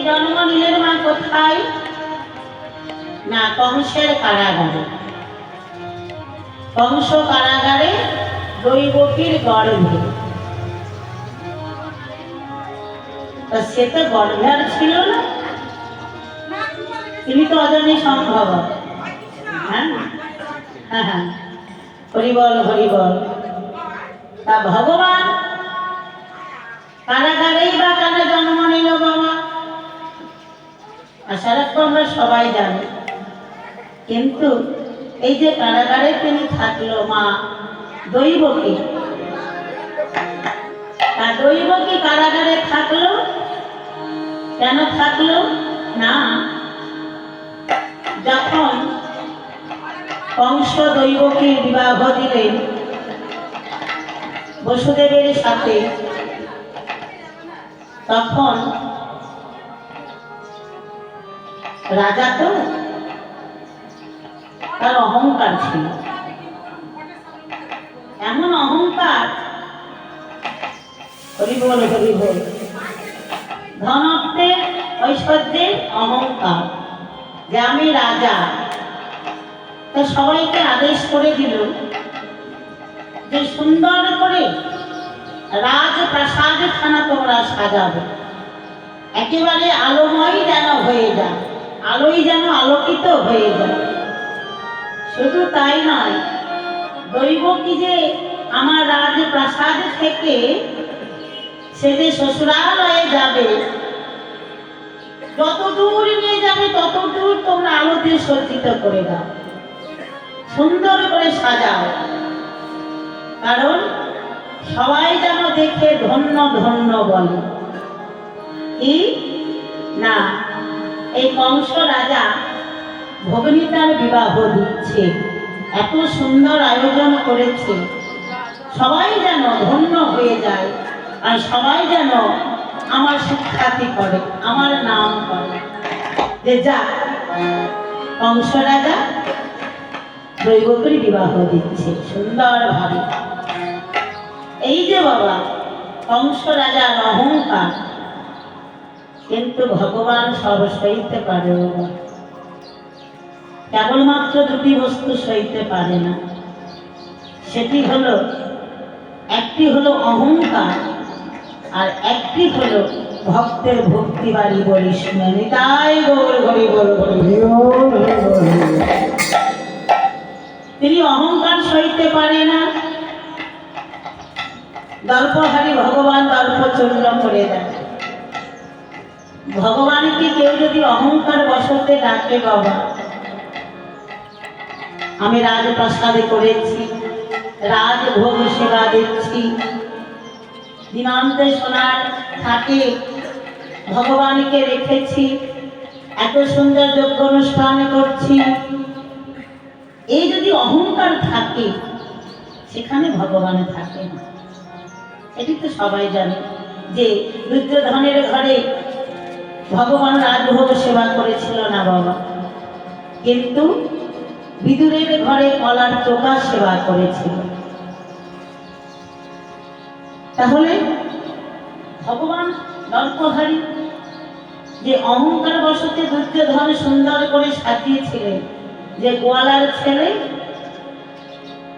জন্ম নিলেন মা কোথায়? না, কংসের কারাগারে। কংস কারাগারে দৈবকীর গর্ভে। তা সে তো গর্ভে আর ছিল না, তিনি তো অজানি সম্ভব। হ্যাঁ হ্যাঁ হ্যাঁ, হরিবল হরিবল। তা ভগবান কারাগারেই বা কেন জন্ম নিল বাবা? আশা রাখবো আমরা সবাই জানি। কিন্তু এই যে কারাগারে তিনি থাকলো মা দৈবকী, তা দৈবকী কারাগারে থাকলো কেন থাকলো? না, যখন কংস দৈবকীর বিবাহ দিলেন বসুদেবের সাথে, তখন রাজা তো তার অহংকার ছিল, এমন অহংকার, হরিবল হরিবল, ধনত্বের ঐশ্বর্যের অহংকার, যে আমি রাজা। তো সবাইকে আদেশ করে দিল যে সুন্দর করে রাজপ্রাসাদ খানা তোমরা সাজাবে, একেবারে আলোময় যেন হয়ে যায়, আলোই যেন আলোকিত হয়ে যায়। শুধু তাই নয়, দৈবকী যে আমার রাজপ্রাসাদ থেকে সে যে শ্বশুরালয়ে যাবে, যত দূর নিয়ে যাবে তত দূর তোমরা আলো দিয়ে সজ্জিত করে দাও, সুন্দর করে সাজাও, কারণ সবাই যেন দেখে ধন্য ধন্য বলে। কি না, এই কংস রাজা ভগিনীতার বিবাহ দিচ্ছে, এত সুন্দর আয়োজন করেছে, সবাই যেন ধন্য হয়ে যায়, আর সবাই যেন আমার সুখ্যাতি করে, আমার নাম করে, যে যা কংস রাজা দৈবকীর বিবাহ দিচ্ছে সুন্দরভাবে। এই যে বাবা কংস রাজার অহংকার, কিন্তু ভগবান সব সইতে পারে বাবা, কেবলমাত্র দুটি বস্তু সইতে পারে না, সেটি হলো, একটি হলো অহংকার, আর একটি হলো ভক্তের ভক্তি বাড়ি বলি শুনে নিতাই গৌর হরি বল। তিনি অহংকার সইতে পারে না, দর্পহারি ভগবান দর্প চূর্ণ করে দেয়। ভগবানকে কেউ যদি অহংকার বশতে ডাকে, বাবা আমি রাজপ্রাসাদে করেছি, রাজভোগ সেবা দিচ্ছি, দিনান্তে সোনার থাকে ভগবানকে রেখেছি, এত সুন্দর যজ্ঞ অনুষ্ঠান করছি, এই যদি অহংকার থাকে সেখানে ভগবান থাকে না। এটি তো সবাই জানে যে দুর্যোধনের ঘরে ভগবান রাজভোগ সেবা করেছিল না বাবা, কিন্তু বিদুরের ঘরে কলার চোখা সেবা করেছিল। তাহলে ভগবান দর্পহারী যে অহংকার বশতে দুর্যোধন সুন্দর করে সাজিয়েছিলেন, যে গোয়ালার ছেলে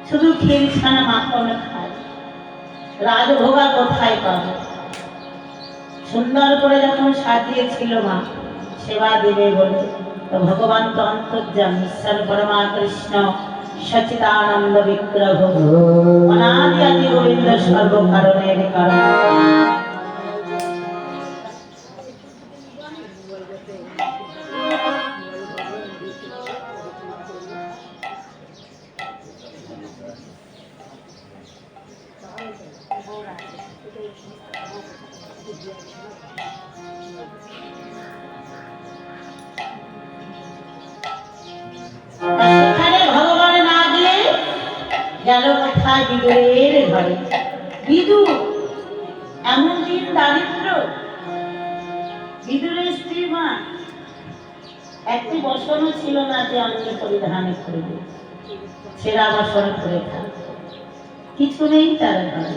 শুধু ক্ষীর ছানা মাখন খায়, রাজভোগা কোথায় পাবে? সুন্দর করে যখন সাজিয়েছিল মা সেবা দেবে বলে, তো ভগবান তো অন্তর্যামী ঈশ্বর পরমা কৃষ্ণ সচিদানন্দ বিগ্রহ, অনাদি আদি গোবিন্দ সর্ব কারণের কারণ। সেখানে ভগবান না গিয়ে গেল কোথায়? বিদুরের ঘরে। বিদুর এমন দিন দারিদ্র, বিদুরের স্ত্রী মা একটি বসনও ছিল না যে অন্য পরিধান করবে, ছেঁড়া বসন করে থাকবে, কিছু নেই তার ঘরে।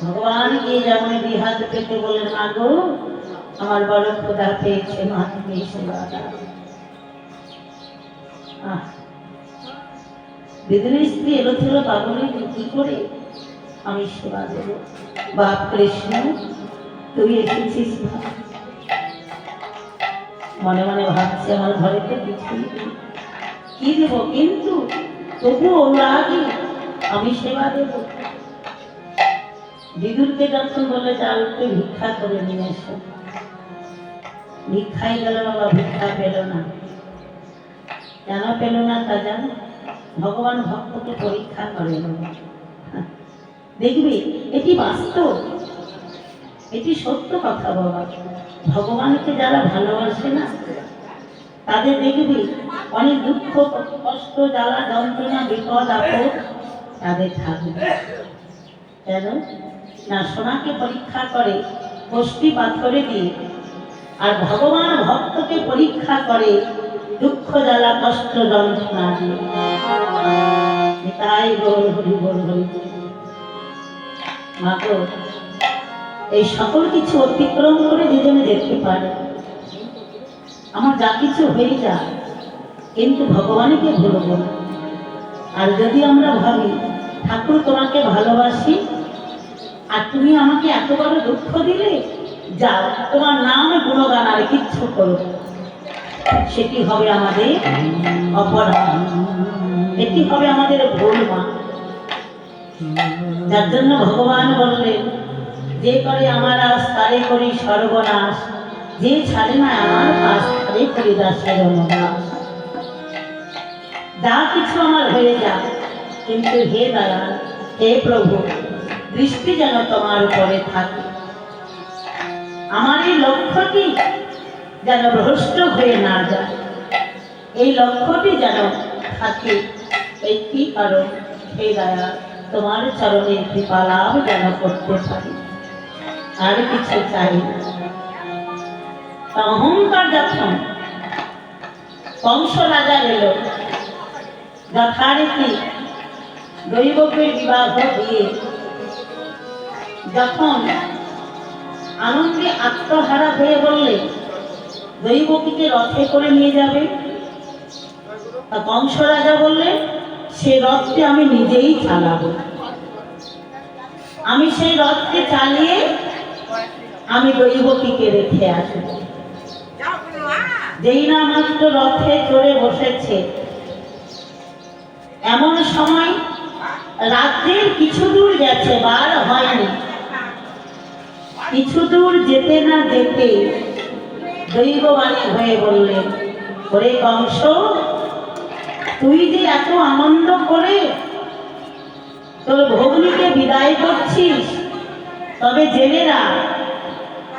ভগবান গিয়ে যেমন দুই হাত পেতে বলেন, মা গো আমার বড় ক্ষুধা পেয়েছে, মা তুমি সেবা দাও। বিদুরের স্ত্রী এলো ছিল বাবুরে, কি করে আমি সেবা দেব? বাপ কৃষ্ণ তুই এসেছিস না। মনে মনে ভাবছে আমার ঘরে তো কিছুই নেই, কি দেব? কিন্তু তবু ওরা আগে আমি সেবা দেব। বিদুরকে যখন বলে চাল একটু ভিক্ষা করে নিয়ে এসো, ভিক্ষাই গেল বাবা, ভিক্ষা পেল না। কেন পেল না তা জানো? ভগবান ভক্তকে পরীক্ষা করে। দেখবি এটি বাস্তব, এটি সত্য কথা বাবা। ভগবানকে যারা ভালোবাসে না তাদের দেখবি অনেক দুঃখ কষ্ট জ্বালা যন্ত্রণা বিপদ আপদ তাদের থাকবে। কেন না? সোনাকে পরীক্ষা করে কষ্টি পাথরে দিয়ে, আর ভগবান ভক্তকে পরীক্ষা করে দুঃখ জ্বালা কষ্ট যন্ত্রণা দিয়ে। তাই বল হরি বল হরি। মাগো এই সকল কিছু অতিক্রম করে দুজনে দেখতে পারে আমার যা কিছু হয়ে যায়, কিন্তু ভগবানকে ভুলব না। আর যদি আমরা ভাবি ঠাকুর তোমাকে ভালোবাসি আর তুমি আমাকে এত বড় দুঃখ দিলে, যাও তোমার নামে গুণগান আর কিচ্ছু করো, সেটি হবে আমাদের অপরাধ, এটি হবে আমাদের ভুল। মা যার জন্য ভগবান বললেন, যে করে আমার আস তারে করি সর্বনাশ, যে ছাড়ে না আমার পাশ তারে করি দাসের অনুদাস। যা কিছু আমার হয়ে যাক, কিন্তু হে দয়াল, হে প্রভু, দৃষ্টি যেন তোমার উপরে থাকে। আমার এই লক্ষ্যটি যেন ভ্রষ্ট হয়ে না যায়, এই লক্ষ্যটি যেন থাকে। এই কি কারণ? হে দয়াল, তোমার চরণে কৃপা লাভ যেন করতে পারি, আর কিছু চাই না। অহংকার যখন কংস রাজা এলো, যথারীতি দৈবকের বিবাহ দিয়ে যখন আনন্দে আত্মহারা হয়ে বললে দৈবকীকে রথে করে নিয়ে যাবে, তা কংস রাজা বললে সে রথটি আমি নিজেই চালাবো, আমি সেই রথকে চালিয়ে আমি দৈবকীকে রেখে আসবো। যেই না মাত্র রথে চড়ে বসেছে, এমন সময় রাজ্যের কিছু দূর গেছে, বার হয়নি, কিছু দূর যেতে না যেতে দৈববাণী হয়ে বললেন, ওরে কংস, তুই যে এত আনন্দ করে তোর ভগ্নীকে বিদায় করছিস, তবে জেনে রাখ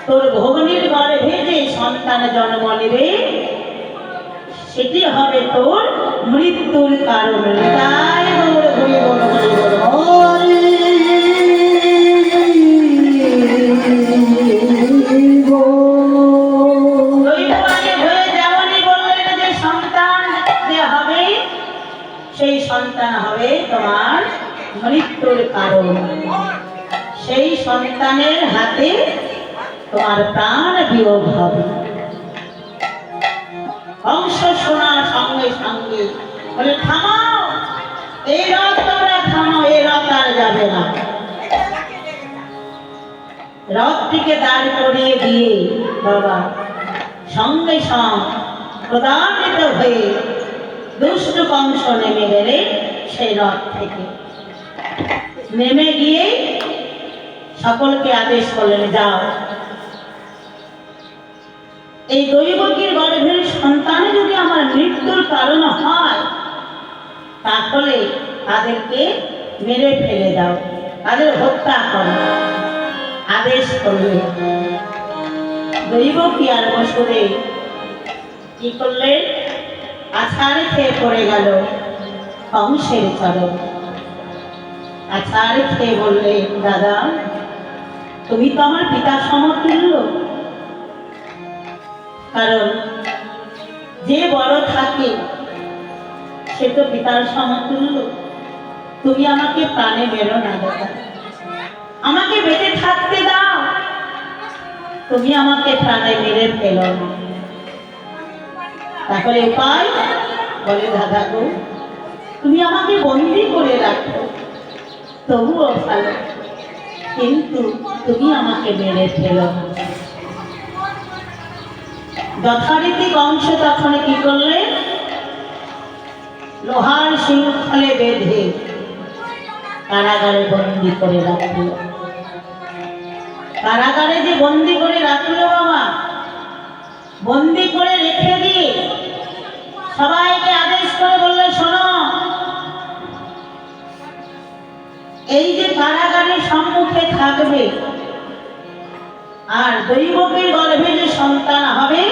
তোর ভগ্নীর গর্ভে যে সন্তান জন্ম নেবে সেটি হবে তোর মৃত্যুর কারণ। তাই সেই সন্তান হবে তোমার মৃত্যুর কারণ, সেই সন্তানের হাতে তোমার প্রাণ বিয়োগ হবে। কংস শোনার সঙ্গে সঙ্গে বলে, থামাও এই রথ, তোমরা থামাও, এই রথ আর যাবে না। রথটিকে দাঁড় করিয়ে দিয়ে বাবা সঙ্গে সঙ্গে প্রদানিত হয়ে দুষ্ট কংস নেমে গেলে সেই রথ থেকে। নেমে গিয়ে সকলকে আদেশ করলেন, যাও এই দৈবকীর গর্ভের সন্তান যদি আমার মৃত্যুর কারণ হয়, তাহলে তাদেরকে মেরে ফেলে দাও, তাদের হত্যা করো। আদেশ করলে দৈবকী আর বসুদেব কি করলেন? আছাড় খেয়ে পড়ে গেল কংসের চরণ। আছাড় খেয়ে বললেন, দাদা তুমি তো আমার পিতার সমতুল্য, কারণ যে বড় থাকে সে তো পিতার সমতুল্য। তুমি আমাকে প্রাণে মেরো না দাদা, আমাকে বেঁচে থাকতে দাও। তুমি আমাকে প্রাণে মেরে ফেলো না। তাহলে উপায় বলে, দাদা গো তুমি আমাকে বন্দি করে রাখো তবুও ভালো, কিন্তু তুমি আমাকে মেরে ফেলো। যথারীতি কংস তখন কি করলে, লোহার শৃঙ্খলে বেঁধে কারাগারে বন্দি করে রাখল। কারাগারে যে বন্দি করে রাখলো বাবা, বন্দি করে রেখে দিয়ে সবাইকে আদেশ করে বললে, শোনো, এই যে কারাগারের সম্মুখে থাকবে আর দৈবকীর গর্ভে যে সন্তান হবে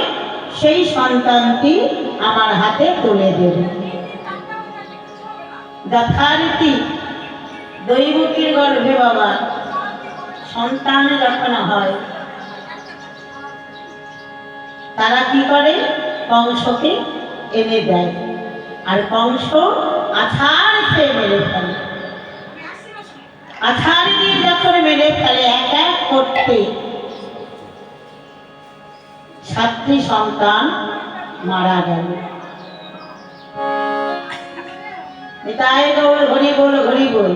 সেই সন্তানটি আমার হাতে তুলে দেবে। যথারীতি দৈবকীর গর্ভে বাবা সন্তান যখন হয়, তারা কি করে, কংসকে এনে দেয়, আর কংস আছাড় খেয়ে মেরে ফেলে। আছাড় দিয়ে যখন মেরে ফেলে, এক এক করতে 7টি সন্তান মারা গেল। তাই গৌর হরি বল, হরি বল।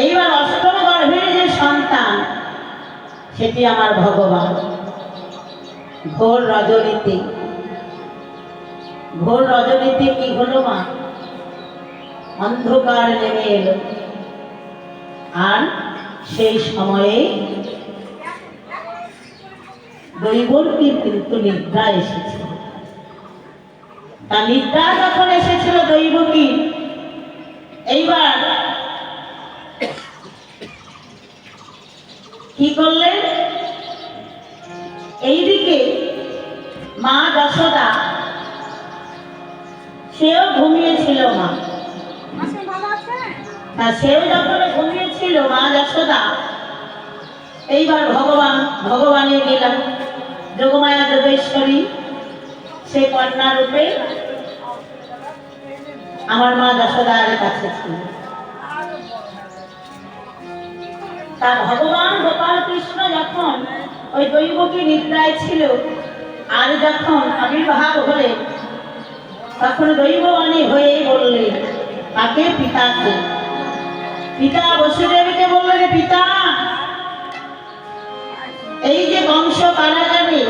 এইবার অষ্টম গর্ভের যে সন্তান, সেটি আমার ভগবান। ঘোর রজনীতে, ঘোর রজনীতে কি হলো মা, অন্ধকার নেমে এলো, আর সেই সময়ে দৈবকীর কিন্তু নিদ্রা এসেছিল। তার নিদ্রা যখন এসেছিল দৈবকী, এইবার কি করলেন, এইদিকে মা যশোদা সেও ঘুমিয়েছিল। সেও যখন ঘুমিয়েছিল মা যশোদা, এইবার ভগবানের গেলাম যোগমায়া যোগেশ্বরী, সে কন্যা রূপে আমার মা যশোদার কাছে ছিল। তা ভগবান গোপাল কৃষ্ণ যখন ওই দৈবকী নিদ্রায় ছিল, আর যখন আবির্ভাব হলে, তখন দৈববাণী হয়ে বললে, তাকে পিতাকে, পিতা বসুদেবকে বললেন, পিতা এই যে বংশ কারাগারে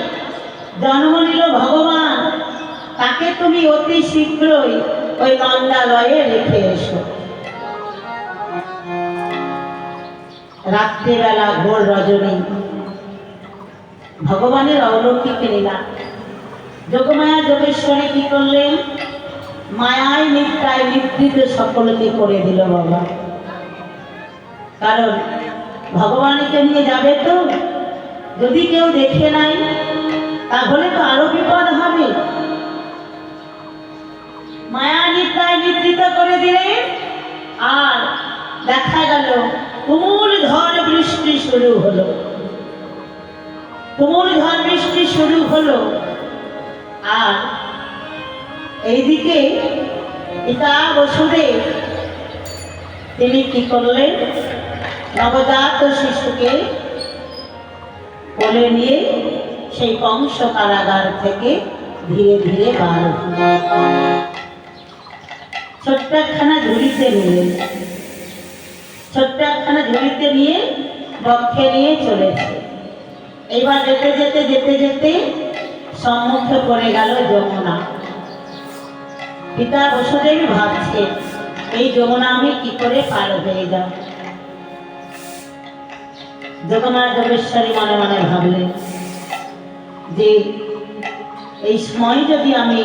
জন্ম নিল ভগবান, তাকে তুমি অতি শীঘ্রই ওই নন্দালয়ে রেখে এসো। রাত্রিবেলা ঘোর রজনী, ভগবানের অলৌকিক লীলা। যোগমায়া যোগেশ্বরী কি করলেন, মায়ায় নিদ্রায় নিদ্রিত সকলকে করে দিল বাবা। কারণ ভগবানকে নিয়ে যাবে তো, যদি কেউ দেখে নাই তাহলে তো আরো বিপদ হবে। মায়া নিদ্রায় নিদ্রিত করে দিলে, আর দেখা গেল তুমুল ঝড় বৃষ্টি শুরু হলো। তুমুল ঝড় বৃষ্টি শুরু হলো, আর এইদিকে পিতা বসুদেব তিনি কি করলেন, নবজাত শিশুকে কোলে নিয়ে সেই কংস কারাগার থেকে ধীরে ধীরে বার হলেন। ছোট্ট একখানা ঝুড়িতে নিলেন, ছোট্ট একখানা ঝুড়িতে নিয়ে বক্ষে নিয়ে চলেছে। এইবার যেতে যেতে যেতে যেতে সম্মুখে পড়ে গেল যমুনা। পিতা বসুদেব ভাবছে, এই যমুনা আমি কি করে পার হয়ে যাব। যোগমায়া যোগেশ্বরী মনে মনে ভাবলেন যে এই সময় যদি আমি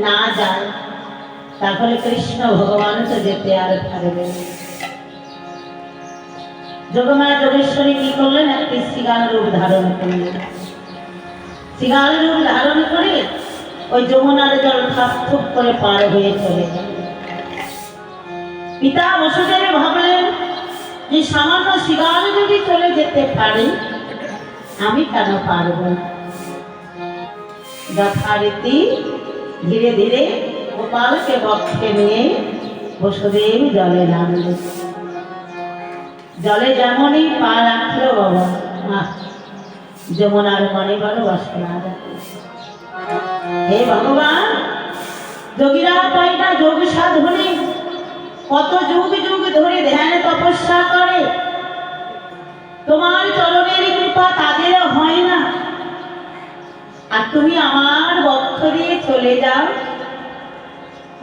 না যাই, তাহলে কৃষ্ণ ভগবান তো যেতে আর পারবেন। যোগমায়া যোগেশ্বরী কি করলেন, একটি শৃগাল রূপ ধারণ করলেন। শৃগাল রূপ ধারণ করে ওই যমুনার জল ঠাপ ঠুপ করে পার হয়ে চলে গেল। পিতা বসুদেব ভাবলেন যে সামান্য শৃগাল যদি চলে যেতে পারে, আমি কেন পারব না। যথারীতি ধীরে ধীরে গোপালকে বক্ষে নিয়ে বসুদেব জলে নামলেন। জলে যেমনই পা রাখলো বাবা, যমুনার মনে বড় বাসনা জাগে। হে ভগবান, যোগীরা কয়টা যোগ সাধনে কত যুগ যুগ ধরে ধ্যান তপস্যা করে, তোমার চরণের কৃপা তাদের হয় না, আর তুমি আমার বক্ষ দিয়ে চলে যাও,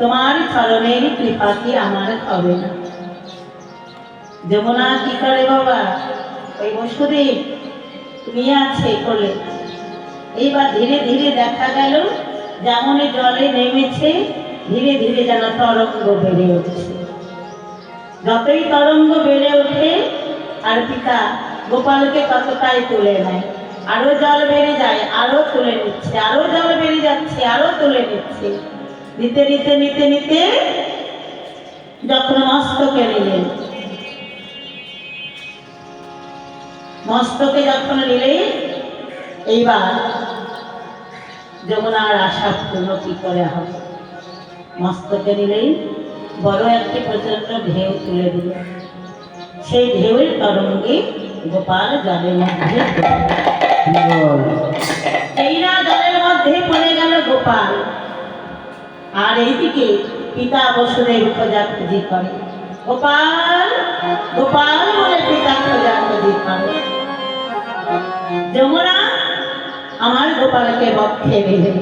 তোমার চরণের কৃপা কি আমার হবে না? যমুনা কি করে বাবা? ওই বসুদেব তুমি আছে কোলে। এইবার ধীরে ধীরে দেখা গেল যেমন জলে নেমেছে, ধীরে ধীরে যেন তরঙ্গ বেড়ে উঠছে। যতই তরঙ্গ বেড়ে ওঠে আর পিতা গোপালকে ততটাই তুলে নেয়, আরো জল বেড়ে যায়, আরো তুলে নিচ্ছে, আরো জল বেড়ে যাচ্ছে, আরো তুলে নিচ্ছে। নিতে নিতে নিতে নিতে যখন মস্তকে নিলেন, মস্তকে যখন নিলে, এইবার যমুনার আশা পূর্ণ কি করে হবে? মস্তকে নিলেই বড় একটি প্রচন্ড ঢেউ তুলে দিল। সেই ঢেউয়ের তরঙ্গে গোপাল জলের মধ্যে, এই না জলের মধ্যে পড়ে গেল গোপাল। আর এইদিকে পিতা বসুদেব খোঁজাখুঁজি করে, গোপাল গোপাল বলে পিতা খোঁজাখুঁজি করে। যমুনা আমার গোপালকে বক্ষে নিলে,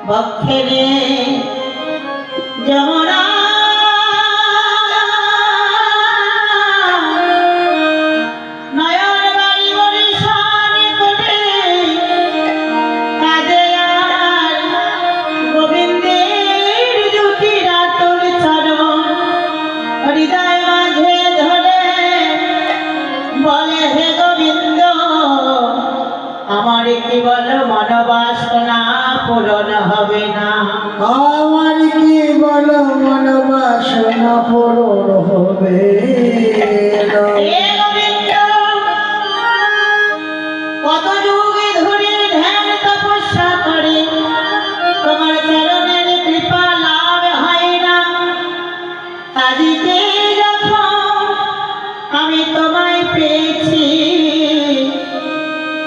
বক্ষে নিয়ে যমুনা মনোবাসনা পূরণ হবে না, আমার কি বল মনোবাসনা পূরণ হবে কত যুগে ধরে ধ্যান তপস্যা করে তোমার চরণের কৃপা লাভ হয় না। আজকে যখন আমি তোমায় পেয়েছি,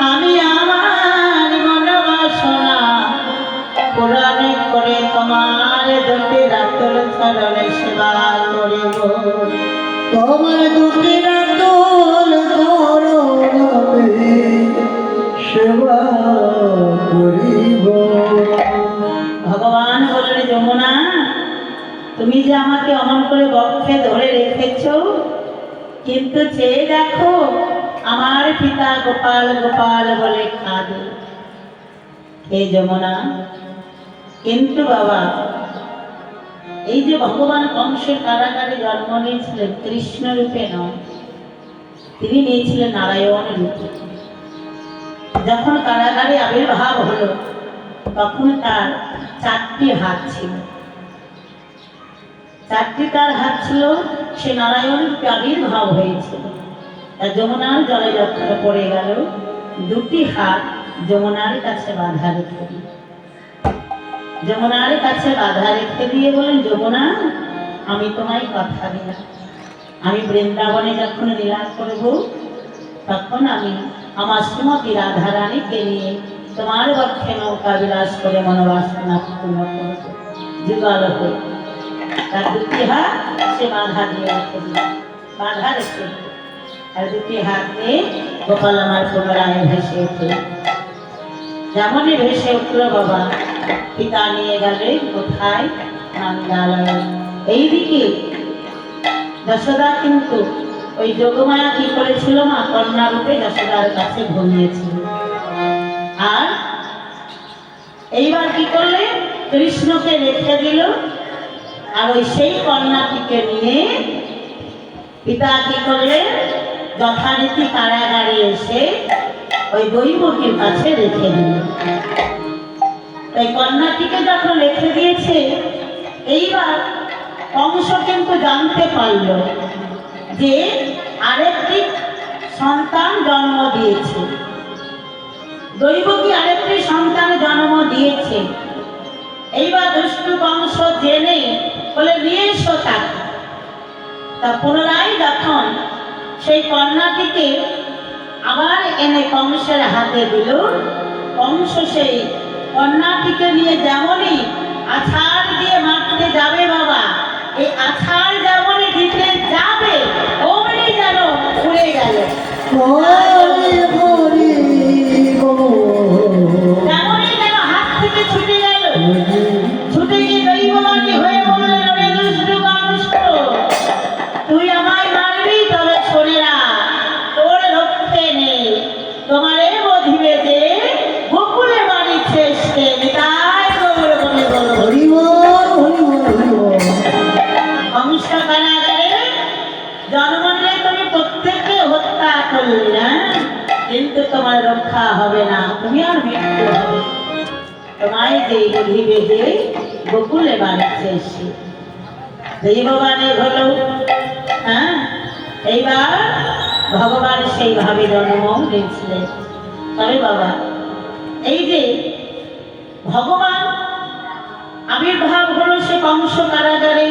আমি আমার মনোবাসনা পূরণ করে তোমার দুটি রাতুল চরণে সেবা করিব। তোমার দুটি রাতুল চরণে সেবা করিব। ভগবান বললেন, যমুনা তুমি যে আমাকে অমন করে বক্ষে ধরে রেখেছ, কিন্তু চেয়ে দেখো আমার পিতা গোপাল গোপাল বলে কাঁদে। হে যমুনা, কিন্তু বাবা এই যে ভগবান কংসের কারাগারে জন্ম নিয়েছিলেন কৃষ্ণ রূপে নয়, তিনি নিয়েছিলেন নারায়ণ রূপে। যখন কারাগারে আবির্ভাব হলো তখন তার 4টি হাত ছিল, 4টি তার হাত ছিল, সে নারায়ণ রূপে আবির্ভাব হয়েছিল। যমুনার জলে যখন পড়ে গেল, 2টি হাত যমুনার কাছে বাধা রেখে দিল। যমুনার কাছে বাধা রেখে দিয়ে বলেন, যমুনা আমি তোমায় কথা দিলাম, আমি বৃন্দাবনে যখন লীলা করব তখন আমি আমার শ্রীমতী রাধা রানীকে নিয়ে তোমার বক্ষে নৌকা বিলাস করে মনোবাসনা পূর্ণ করব। যুগল হয়ে তার 2টি হাত সে বাধা দিয়ে রেখে দিল, বাধা রেখে দিল। আর 2টি হাত নিয়ে গোপাল আমার পুনরায় ভেসে উঠল। যেমনই ভেসে উঠল বাবা, পিতা নিয়ে গেলে কোথায়? নন্দালয়ে। এইদিকে যশোদা কিন্তু ওই যোগমায়া কি করেছিল, মা কন্যা রূপে যশোদার কাছে ঘুমিয়েছিল। আর এইবার কি করলে? কৃষ্ণকে রেখে দিল, আর ওই সেই কন্যাটিকে নিয়ে পিতা কি করলে? যথারীতি কারাগারে এসে ওই দৈবকীর কাছে রেখে দিল। ওই কন্যাটিকে যখন রেখে দিয়েছে, এইবার কংস কিন্তু জানতে পারল যে আরেকটি সন্তান জন্ম দিয়েছে, দৈবকী আরেকটি সন্তান জন্ম দিয়েছে। এইবার দুষ্টু কংস জেনে বলে নিয়ে এসো তাকে। তা পুনরায় যখন সেই কন্যাটিকে আবার এনে কংসের হাতে দিল। কংস সেই কন্যাটিকে নিয়ে যেমনই আছাড় দিয়ে মারতে যাবে বাবা, এই আছাড় যেমনই দিতে যাবে অমনি যেন উড়ে গেল। যেমনই যেন হাত থেকে ছুটে গেল। ছুটে গিয়ে দৈববাণী হয়ে বললেন, ওরে দুষ্টু কংস, তুই আমায় মারবি, তবে শোনে না, তোর রক্ষে নেই। তোমারে বধিবে যে গোকুলে বাড়িছে সে, তাই গোবর বলে বলো। কংস কারাগারে জন্ম নিয়ে তুমি প্রত্যেককে হত্যা করলে না, কিন্তু তোমার রক্ষা হবে না, তুমি আর মৃত্যু হবে। তোমায় যে বধিবে যে গোকুলে বাড়িছে সে। দৈববাণী হলো। হ্যাঁ, এইবার ভগবান সেইভাবে জন্ম নিয়েছিলেন। তবে বাবা, এই যে ভগবান আবির্ভাব হলো সে কংস কারাগারে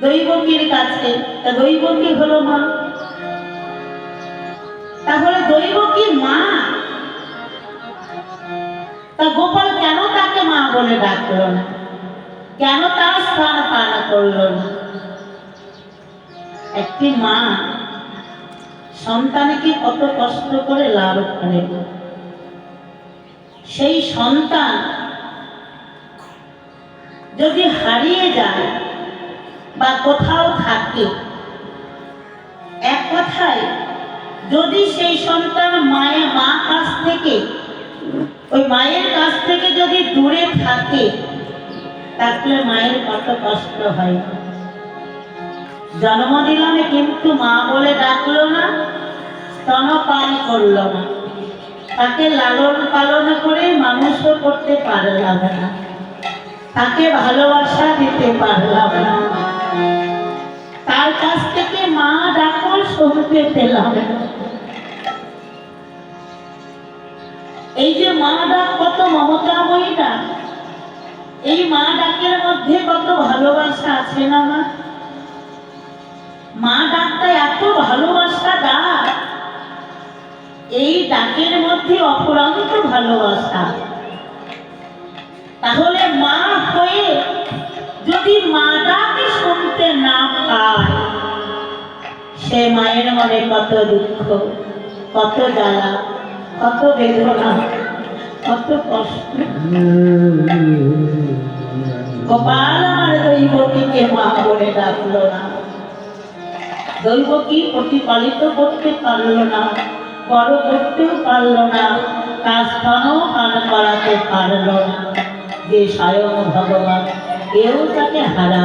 দৈবকীর কাছে, তা দৈবকী হলো মা। তাহলে দৈবকী মা, তা গোপাল কেন তাকে মা বলে ডাকলো না? কেন তার স্থান পান করলো না? একটি মা সন্তানকে কত কষ্ট করে লাভ করে, সেই সন্তান যদি হারিয়ে যায় বা কোথাও থাকে, এক কথায় যদি সেই সন্তান মা কাছ থেকে, ওই মায়ের কাছ থেকে যদি দূরে থাকে, তাহলে মায়ের কত কষ্ট হয়। জন্ম দিলাম কিন্তু মা বলে ডাকলো না, স্তনপান করলো না, তাকে লালন পালন করে মানুষও করতে পারলাম না, তাকে ভালোবাসা দিতে পারলাম না, তার কাছ থেকে মা ডাকো শুনতে পেলাম না। এই যে মা ডাক কত মমতাময়ী ডাক, এই মা ডাকের মধ্যে কত ভালোবাসা আছে না মা? মা ডাকটা এত ভালোবাসা ডাক, এই ডাকের মধ্যে অফুরন্ত ভালোবাসা। তাহলে মা হয়ে যদি মা ডাকে শুনতে না পায়, সে মায়ের মনে কত দুঃখ, কত জ্বালা, কত বেদনা, কত কষ্ট। গোপাল আমার দৈবকীকে মা বলে ডাকলো না, দৈবকী প্রতিপালিত করতে পারলো না, বড় করতেও পারলো না, তার স্তনও পান করাতে পারলো না, যে স্বয়ং ভগবান, কেউ তাকে হারা।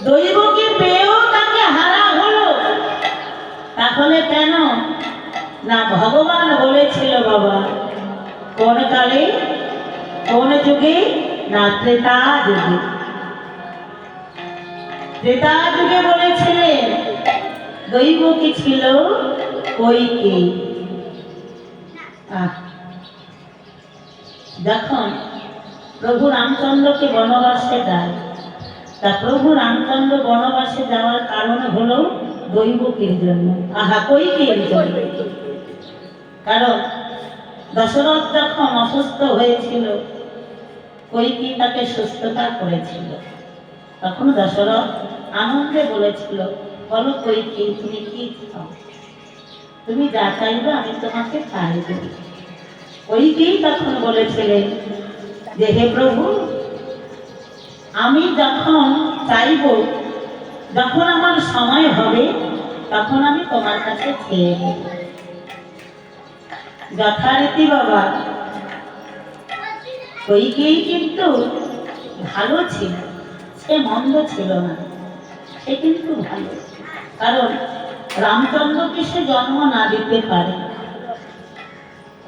দৈবকী পেয়েও তাকে হারা হলো। তাহলে কেন না? ভগবান বলেছিল বাবা, কোন কালে, কোন যুগে না? ত্রেতা যুগে। ত্রেতা যুগে বলেছিলেন দৈবকী ছিল কইকেয়ী। যখন প্রভু রামচন্দ্রকে বনবাসে যায়, তা প্রভু রামচন্দ্র বনবাসে যাওয়ার কারণ হলো দৈবকীর জন্য, কইকেয়ীর জন্য। কারণ দশরথ যখন অসুস্থ হয়েছিল, কইকেয়ী তাকে সুস্থতা করেছিল। তখন দশরথ আনন্দে বলেছিল, বলো কইকেয়ী তুমি কি চাও? তুমি যা চাইবে আমি তোমাকে তাই দেব। কইকেয়ী তখন বলেছিলেন যে হে প্রভু, আমি যখন চাইব, যখন আমার সময় হবে, তখন আমি তোমার কাছে চেয়ে নেব। যথারীতি বাবা, কইকেয়ী কিন্তু ভালো ছিল, সে মন্দ ছিল না, সে কিন্তু ভালো। কারণ রামচন্দ্রকে সে জন্ম না দিতে পারে।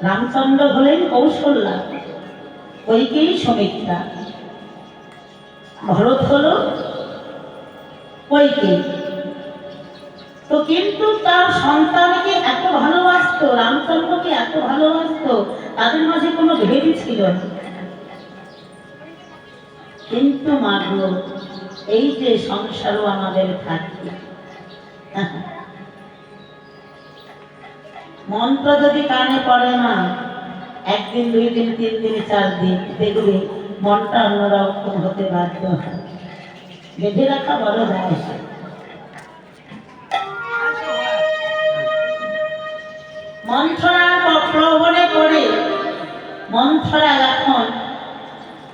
রামচন্দ্র হলেন কৌশল্যা, কইকেয়ী সুমিত্রা, ভরত হল কইকেয়ী। তো কিন্তু তার সন্তানকে এত ভালোবাসত, রামচন্দ্রকে এত ভালোবাসত, তাদের মাঝে কোনো ভেদ ছিল না। কিন্তু মাগো এই যে সংসারও আমাদের থাকে। মন্ত্র যদি কানে পড়ে না, একদিন, 2 দিন, 3 দিন, 4 দিন, দেখবে মনটা অন্যরকম হতে বাধ্য হয়। বেঁধে রাখা বড় দায়। মন্থরা প্রবলে করে মন্থরা এখন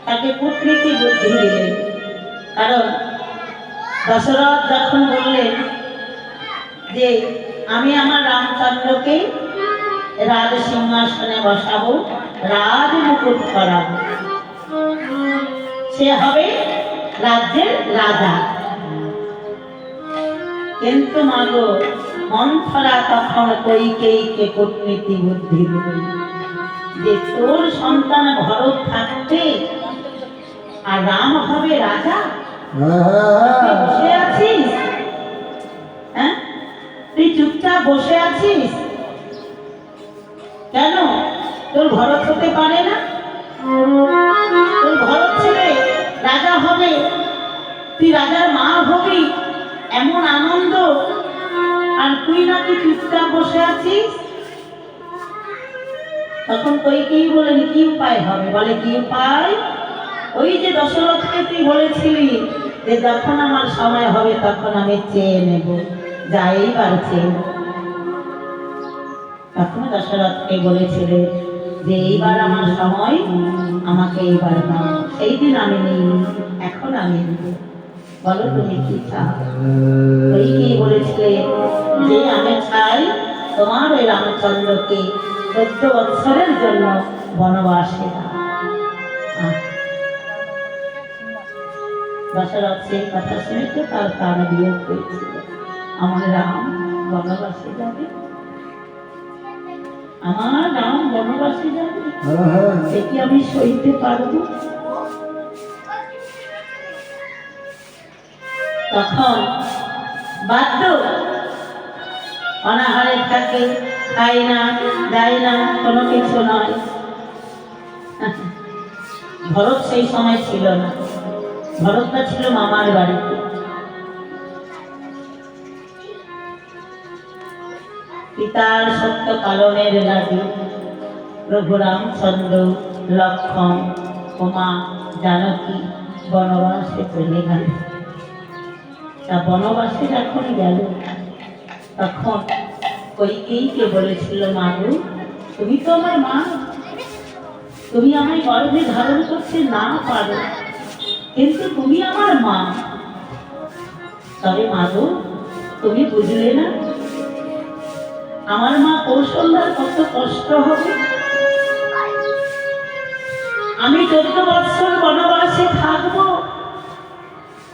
তাকে কূটনীতি বুদ্ধি দিলেন। কারণ দশরথ যখন বললেন যে আমি আমার রামচন্দ্রকে রাজ সিংহাসনে বসাবো, রাজ মুকুট করাবো, সে হবে রাজ্যের রাজা। কিন্তু মাগো মন্থরা তখন কইকেয়ীকে কূটনীতি বুদ্ধি দিলেন যে তোর সন্তান ভরত থাকতে আর রাম হবে রাজা, তুই বসে আছিস? হ্যাঁ, তুই চুপচাপ বসে আছিস কেন? তোর ভরত হতে পারে না? তোর ভরত ছেলে রাজা হবে, তুই রাজার মা হবি, এমন আনন্দ, আর তুই নাকি চুপচাপ বসে আছিস। তখন কইকেয়ী বলেন কি উপায় হবে? বলে কি উপায়? ওই যে দশরথকে তুই বলেছিলি যে যখন আমার সময় হবে তখন আমি চেয়ে নেব, যা এইবার চেয়ে নেব। তখন দশরথকে বলেছিলেন যে এইবার আমার সময়, আমাকে এইবার দাও, সেই দিন আমি নিই, এখন আমি নিব, বলো তুমি কি চাও? কইকেয়ী বলেছিলেন যে আমি চাই তোমার ওই রামচন্দ্রকে 14 বৎসরের জন্য বনবাসে দাও। দশরথ সেই কথা শুনে তো তার প্রাণ বিয়োগ হয়েছিল। আমার রাম বনবাসে যাবে, আমার রাম বনবাসে যাবে, এটি আমি সইতে পারব? তখন বাধ্য, অনাহারে থাকে, খায় না, যায় না, কোনো কিছু নয়। ভরত সেই সময় ছিল না, ভরতটা ছিল মামার বাড়িতে। পিতার সত্য পালনের লাগে রঘুরামচন্দ্র, লক্ষ্মণ, উমা, জানকী বনবাসে চলে গেল। তা বনবাসে যখন গেল তখন কইকেয়ীকে বলেছিল, মাগো তুমি তো আমার মা, তুমি আমায় গর্ভে ধারণ করতে না পারো, কিন্তু তুমি আমার মা। তবে মাগো তুমি বুঝলে না আমার মা কৌশল্যার কত কষ্ট হবে। আমি 14 বৎসর বনবাসে থাকবো,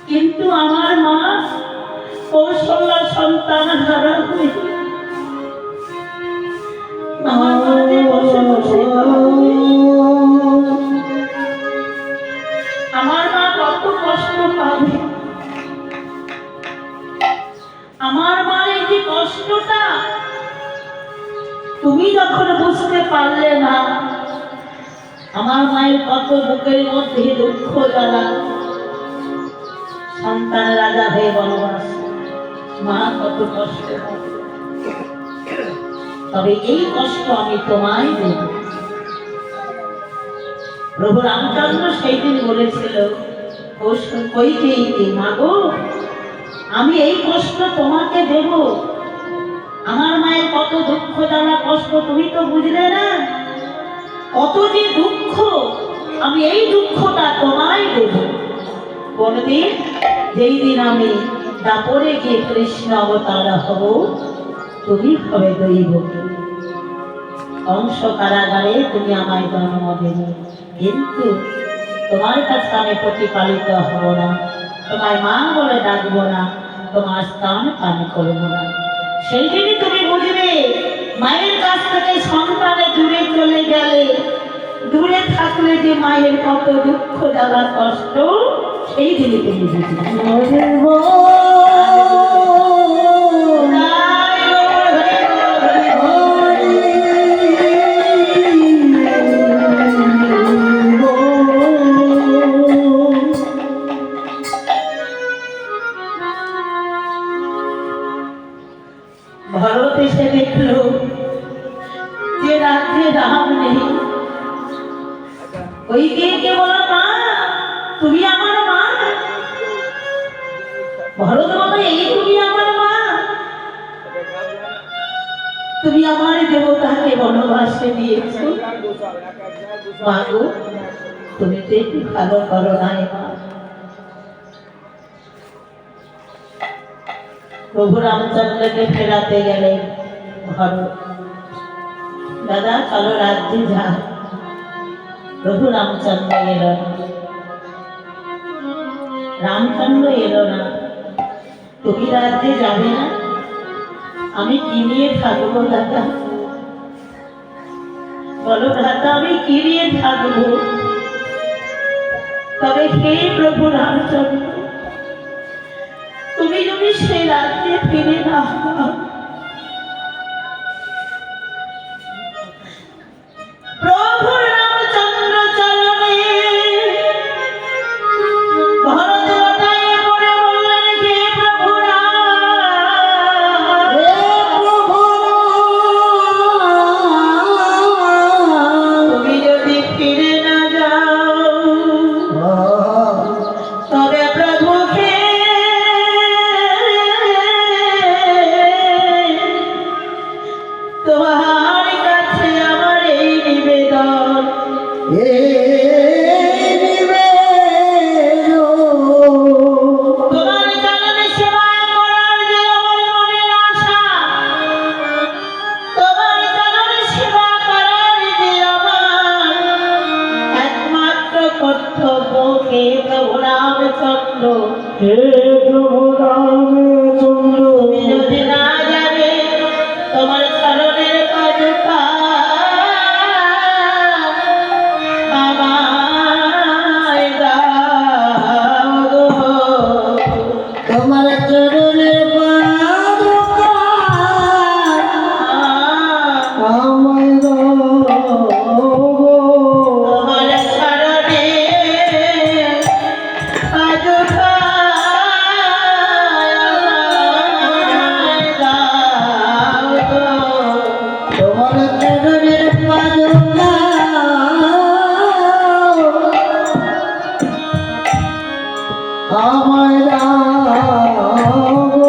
কিন্তু আমার মা কৌশল্যা সন্তান হারা হয়ে আমার মাঝে বসে বসে কাঁদবে। আমার মা কত কষ্ট পাবে। আমার মার এই যে কষ্টটা তুমি যখন বুঝতে পারলে না, আমার মায়ের কত বুকের মধ্যে দুঃখ জ্বালা, সন্তান রাজা হয়ে বনবাস, মা কত কষ্ট পাবে। তবে এই কষ্ট আমি তোমায় দেব। প্রভু রামচন্দ্র সেই দিন বলেছিল কইকেয়ীকে, মাগো আমি এই কষ্ট তোমাকে দেব, আমার মায়ের কত দুঃখ জ্বালা কষ্ট তুমি তো বুঝলে না, কত যে দুঃখ, আমি এই দুঃখটা তোমায় দেব। কোনদিন? যেই দিন আমি দাপরে গিয়ে কৃষ্ণ অবতার হব, তুমি হবে দৈবকী। কংস কারাগারে তুমি আমায় জন্ম দেবে, কিন্তু তোমার কাছে আমি প্রতিপালিত হব না, তোমার মা বলে ডাকবো না, তোমার স্থান পান করবো না। সেই দিনই তুমি বুঝবে মায়ের কাছ থেকে সন্তানে দূরে চলে গেলে, দূরে থাকলে যে মায়ের কত দুঃখ জ্বালা কষ্ট, সেই দিনই তুমি বুঝবে। এসে দেখলো যে রাজ্যে রাম নেই। ওই কে বলো মা, তুমি আমার মা? ভরত বলো এই তুমি আমার মা? তুমি আমার দেবতাকে বনবাসে দিয়েছো। মা গো, তুমি তো একটু ভালো করো নাই মা। প্রভু রামচন্দ্রকে ফেরাতে গেলেন ভরত। দাদা চলো রাজ্যে যা। প্রভু রামচন্দ্র এলো না। রামচন্দ্র এলো না। তুমি রাজ্যে যাবে না? আমি কি নিয়ে থাকবো দাদা? বলো দাদা, আমি কি নিয়ে থাকবো? তবে হে প্রভু রামচন্দ্র, তুমি যদি সেই রাজ্যে ফিরে না হও, প্রভু রামচন্দ্র চরণে ভরত লতায় পড়ে বললেন, হে প্রভু রাম, হে প্রভু তুমি যদি ফিরে না যাও, তবে প্রভুকে তোমার কাছে আমার এই নিবেদন। তোমার চরণে সেবা করার যে আমার মনের আশা, তোমার চরণে সেবা করার যে আমার একমাত্র কর্তব্য, হে প্রভু রামচন্দ্র, হে প্রভু রামচন্দ্র, তুমি যদি না যাবে, তোমার চরণের পাদুকা আমায় দাও গো। তোমার চরণের পাদুকা আমায় দাও গো। তোমার চরণে পাদুকা আমায় দাও গো। তোমার চরণের পাদুকা আমায় দাও গো।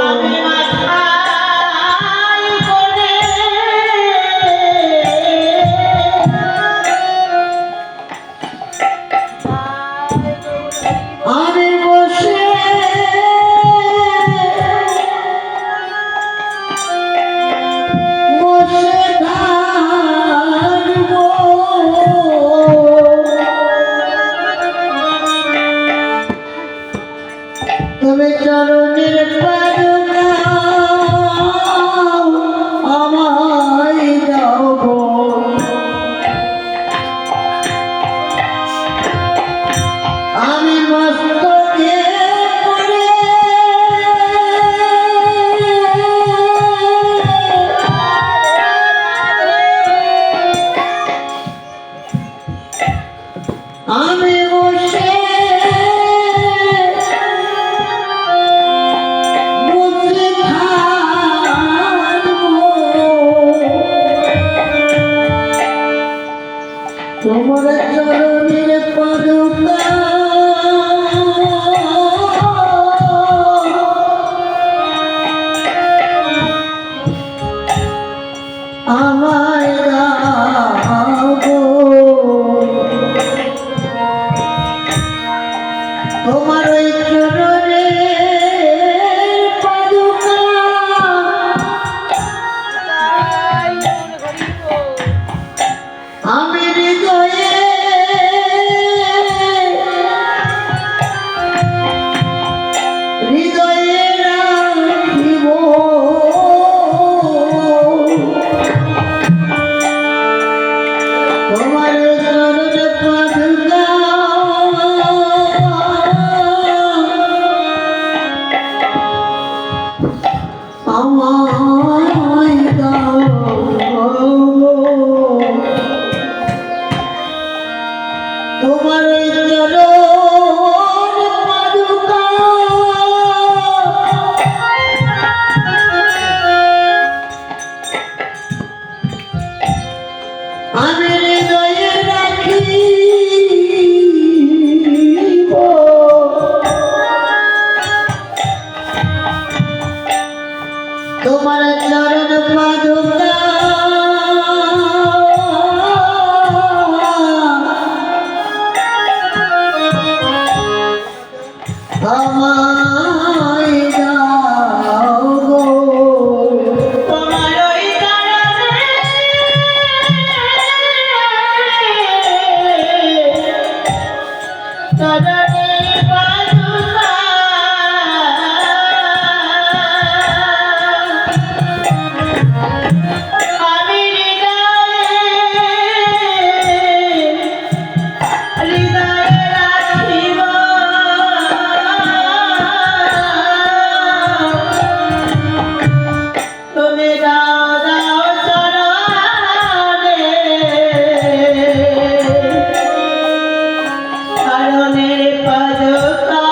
আমি মাথায় করে আমি বসে বসে থাকবো। তুমি চরণের পাদুকা আমায় দাও গো। আমি মস্তকে পড়ে আমি বসে আমায় দাও গো তোমার ওই চরণে পাদুকা আমি হৃদয়ে রাখিব তুমি দাও দাও চরণে চরণের পাদুকা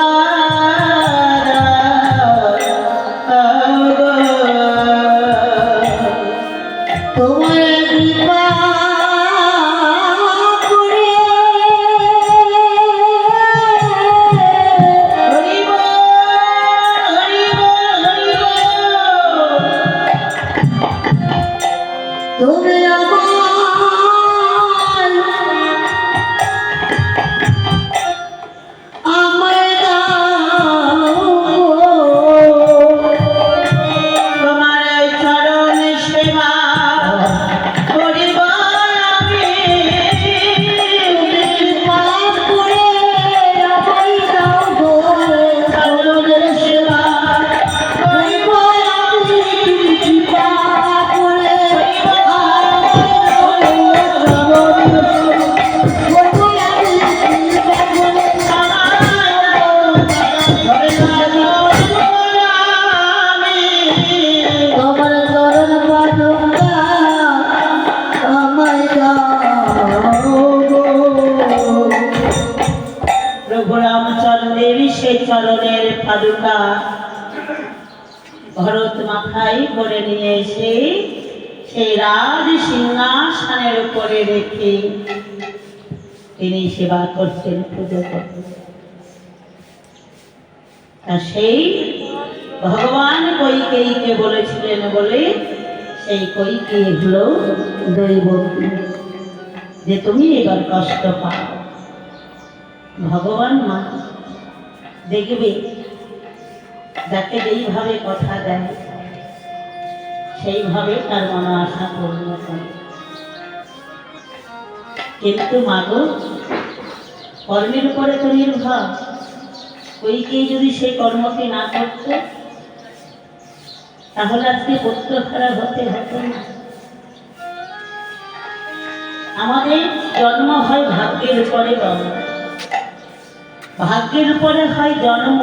তোমার কৃপা করে হরিব হরিব হরিব তুমি আমায় দাও গো তোমার চরণ সেবা করিব আমি কৃপা করে আমায় দাও গো চরণের সেবা করিব আমি কৃপা করে তোমার চরণ পাদুকা আমায় দাও গো প্রভু রামচন্দ্রের সেই চরণের পাদুকা ভরত মাথায় করে নিয়ে এসে সেই রাজ সিংহাসনের উপরে রেখে তিনি সেবা করতেন, পুজো করতেন। তা সেই ভগবান কৈকেয়ীকে বলেছিলেন বলে সেই কৈকেয়ী হলো দৈবকী, যে তুমি এবার কষ্ট পাও। ভগবান মা দেখবে যাকে যেইভাবে কথা দেয় সেইভাবে তার মনে আশা পূর্ণ করে। কিন্তু মাগো কর্মের উপরে তো নির্ভর। কৈকেয়ী যদি সেই কর্মকে না করত তাহলে আজকে পুত্র খারাপ হতে হতো না। আমাদের জন্ম হয় ভাগ্যের উপরে, ভাগ্যের উপরে হয় জন্ম,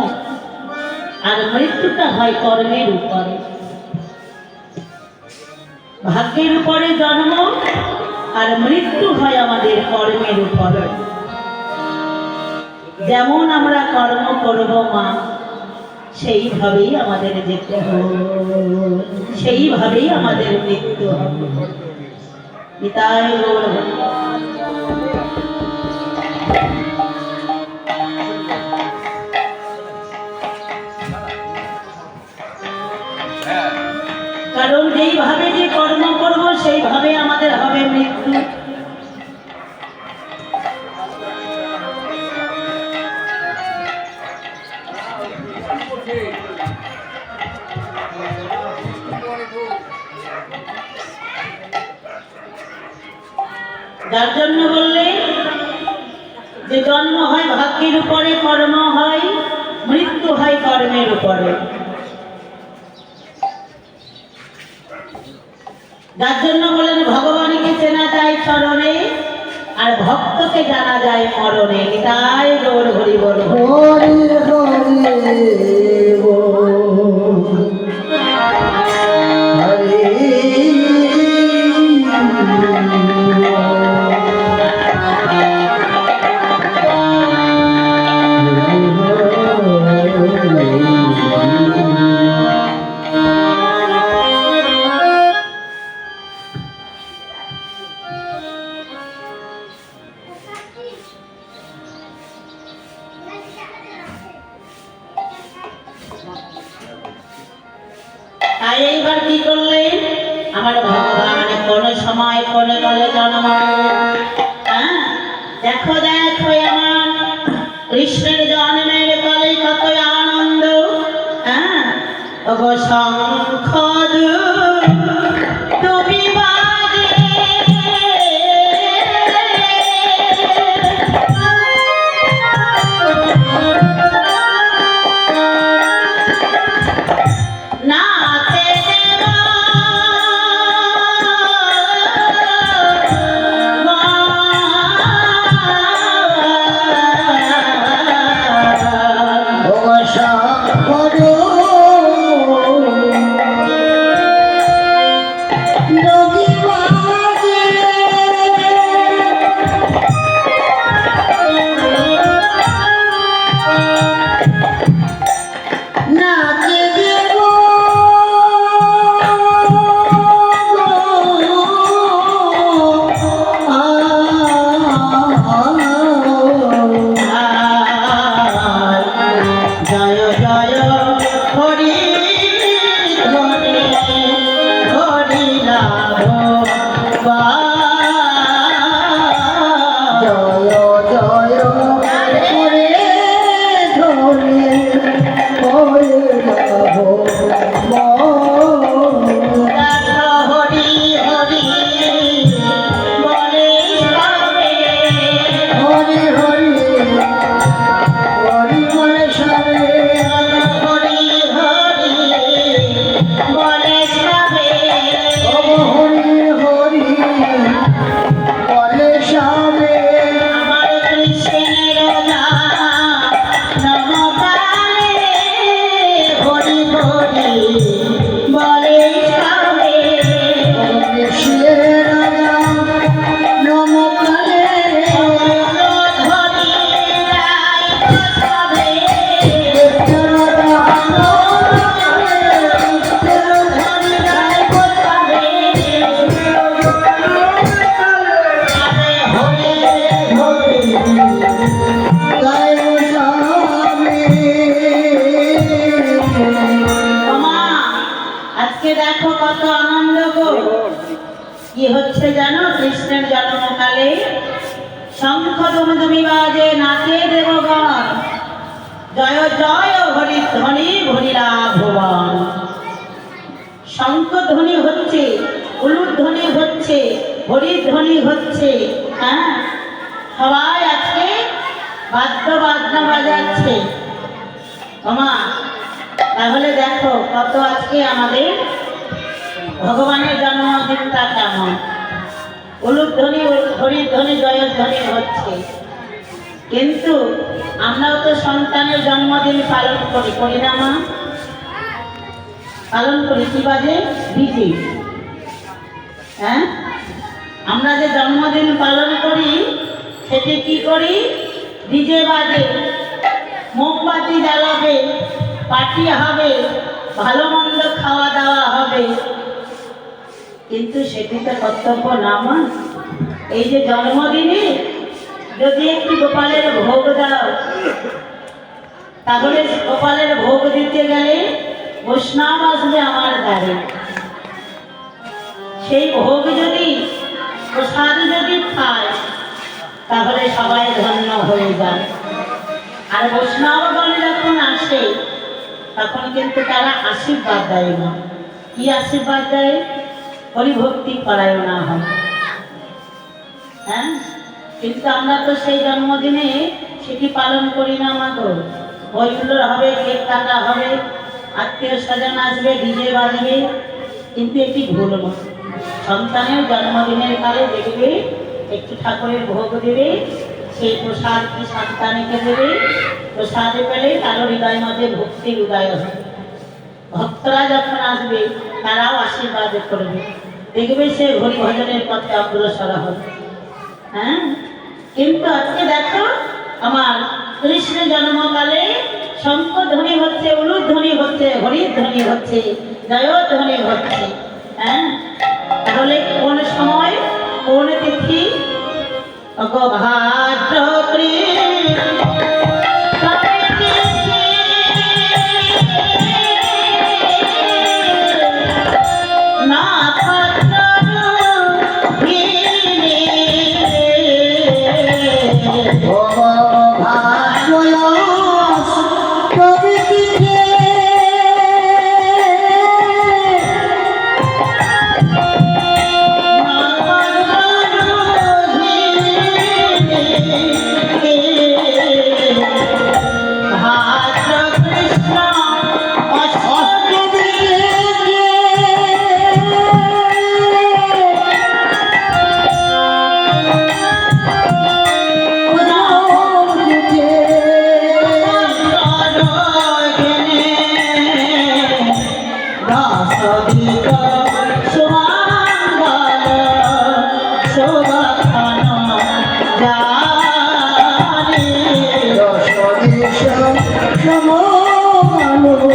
আর মৃত্যুটা হয় কর্মের উপরে। ভাগ্যের উপরে জন্ম আর মৃত্যু হয় আমাদের কর্মের উপরে। যেমন আমরা কর্ম করব মা, সেইভাবেই আমাদের যেতে হবে, সেইভাবেই আমাদের মৃত্যু হবে। নিতাই গৌর হরি। কারণ যেইভাবে যে কর্ম করব সেইভাবে আমাদের হবে মৃত্যু। যার জন্য বললে যে জন্ম হয় ভাগ্যের উপরে, কর্ম হয়, মৃত্যু হয় কর্মের উপরে। যার জন্য বলেন ভগবানকে চেনা যায় চরণে, আর ভক্তকে জানা যায় মরণে। নিতাই গৌর হরি বল। হরি হরি বল। হরি তাই এইবার কি করলেন আমার ভগবান? কোন সময় কোন দলে জন্ম, দেখো দেখো আমার কৃষ্ণের জন্মের কালে কত আনন্দ। ওগো শঙ্খ তুমি বাজে নাচে দেখো কত আনন্দ গো। কি হচ্ছে জানো? কৃষ্ণের জন্মকালে শঙ্খ দুমদুমি বাজে, নাচে দেবগণ, জয় জয় হরি ধ্বনি ভরিলা ভুবন। শঙ্খ ধ্বনি হচ্ছে, উলুর ধ্বনি হচ্ছে, হরির ধ্বনি হচ্ছে। হ্যাঁ, সবাই আজকে বাদ্য বাজনা বাজাচ্ছে। ওমা, তাহলে দেখো কত আজকে আমাদের ভগবানের জন্মদিনটা কেমন। উলুধ্বনি, হরিধ্বনি, জয়ধ্বনি হচ্ছে। কিন্তু আমরাও তো সন্তানের জন্মদিন পালন করি, করি না মা? পালন করি। কি বাজে? ডিজে। হ্যাঁ, আমরা যে জন্মদিন পালন করি সেটি কি করি? ডিজে বাজে, মোমবাতি জ্বালাবে, পার্টি হবে, ভালো মন্দ খাওয়া দাওয়া হবে। কিন্তু সেটি তো কর্তব্য না মা। এই যে জন্মদিনে যদি একটি গোপালের ভোগ দাও, তাহলে গোপালের ভোগ দিতে গেলে বৈষ্ণব আসবে আমার দ্বারে। সেই ভোগ যদি, প্রসাদ যদি খায়, তাহলে সবাই ধন্য হয়ে যায়। আর বৈষ্ণবগণ যখন আসে তখন কিন্তু তারা আশীর্বাদ দেয় না। কি আশীর্বাদ দেয়? হরিভক্তি করায় না হয়। হ্যাঁ, কিন্তু আমরা তো সেই জন্মদিনে সেটি পালন করি না মা গো। হইহুল্লোড় হবে, কেক কাটা হবে, আত্মীয় স্বজন আসবে, ডিজে বাজবে। কিন্তু এটি ভুল না। সন্তানের জন্মদিনের কালে দেখবে একটু ঠাকুরের ভোগ দেবে, সেই প্রসাদ কি সন্তানকে দেবে। প্রসাদে পেলে কারো হৃদয়ের মধ্যে ভক্তির উদয় হবে। ভক্তরা যখন আসবে তারাও আশীর্বাদ করবে, দেখবে সে হরি ভজনের পথে অগ্রসর হবে। হ্যাঁ, কিন্তু আজকে দেখো আমার কৃষ্ণ জন্মকালে শঙ্খ ধ্বনি হচ্ছে, উলুর ধ্বনি হচ্ছে, হরির ধ্বনি হচ্ছে, জয় ধ্বনি হচ্ছে। হ্যাঁ, তাহলে কোন সময়, কোন তিথি? ভাদ্র ভালো ও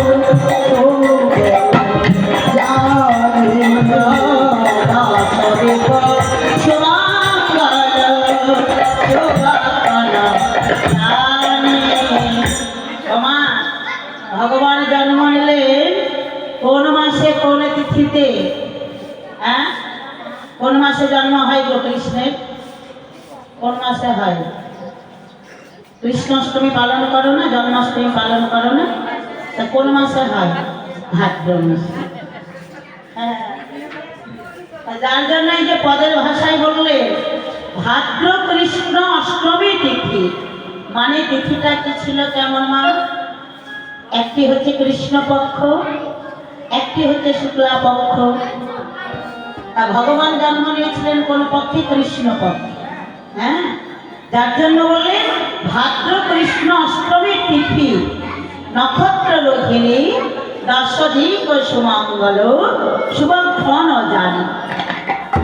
জানি না। বাসদেব সুমঙ্গল শুভফল জানে। ওমা, ভগবান জন্ম নিলেন কোন মাসে কোন তিথিতে? হ্যাঁ, কোন মাসে জন্ম হয় গো কৃষ্ণের? কোন মাসে হয়? কৃষ্ণাষ্টমী পালন করো না, জন্মাষ্টমী পালন করো না? তা কোন মাসে হয়? ভাদ্র মাসে। হ্যাঁ, যার জন্য এই যে পদের ভাষায় বললে ভাদ্র কৃষ্ণ অষ্টমী তিথি, মানে তিথিটা কি ছিল কেমন মা? একটি হচ্ছে কৃষ্ণপক্ষ, একটি হচ্ছে শুক্লা পক্ষ। তা ভগবান জন্ম নিয়েছিলেন কোন পক্ষে? কৃষ্ণ পক্ষে। হ্যাঁ, যার জন্য বললে ভাদ্র কৃষ্ণ অষ্টমী তিথি, নক্ষত্র রোহিণী দশদিক সুমঙ্গল শুভক্ষণ জানি।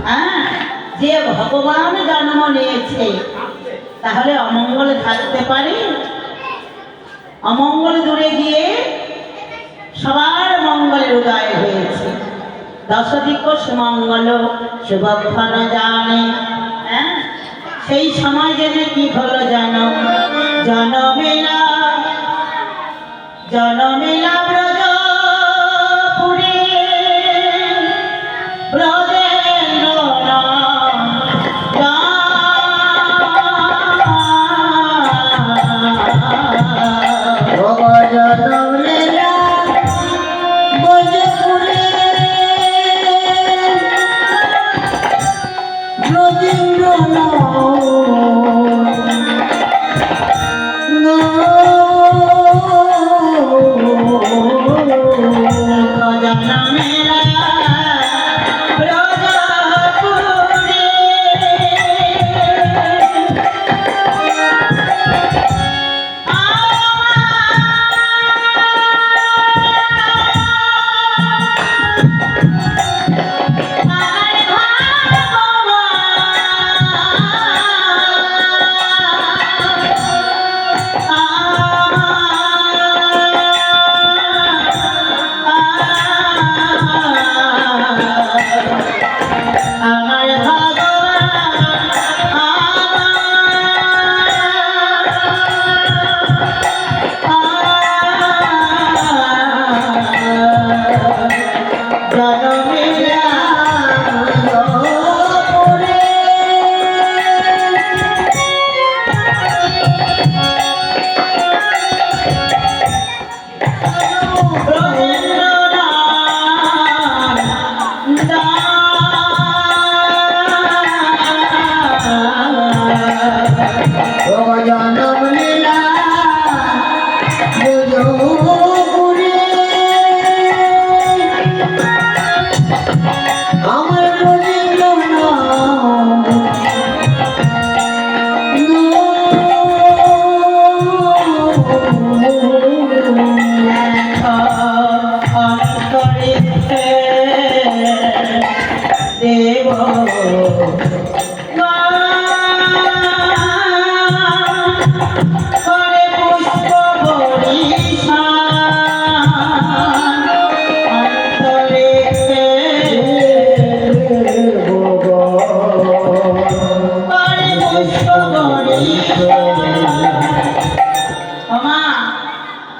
হ্যাঁ, যে ভগবান জন্ম নিয়েছে তাহলে অমঙ্গল থাকতে পারে? অমঙ্গল দূরে গিয়ে সবার মঙ্গলের উদয় হয়েছে। দশদিক সুমঙ্গল শুভক্ষণ জানে। হ্যাঁ, সেই সময় জেনে কি হলো জানো? জনমেলা জনমেলা ব্রজপুরে ব্রজেন্দ্র নাম জনম লীলা ব্রজপুরে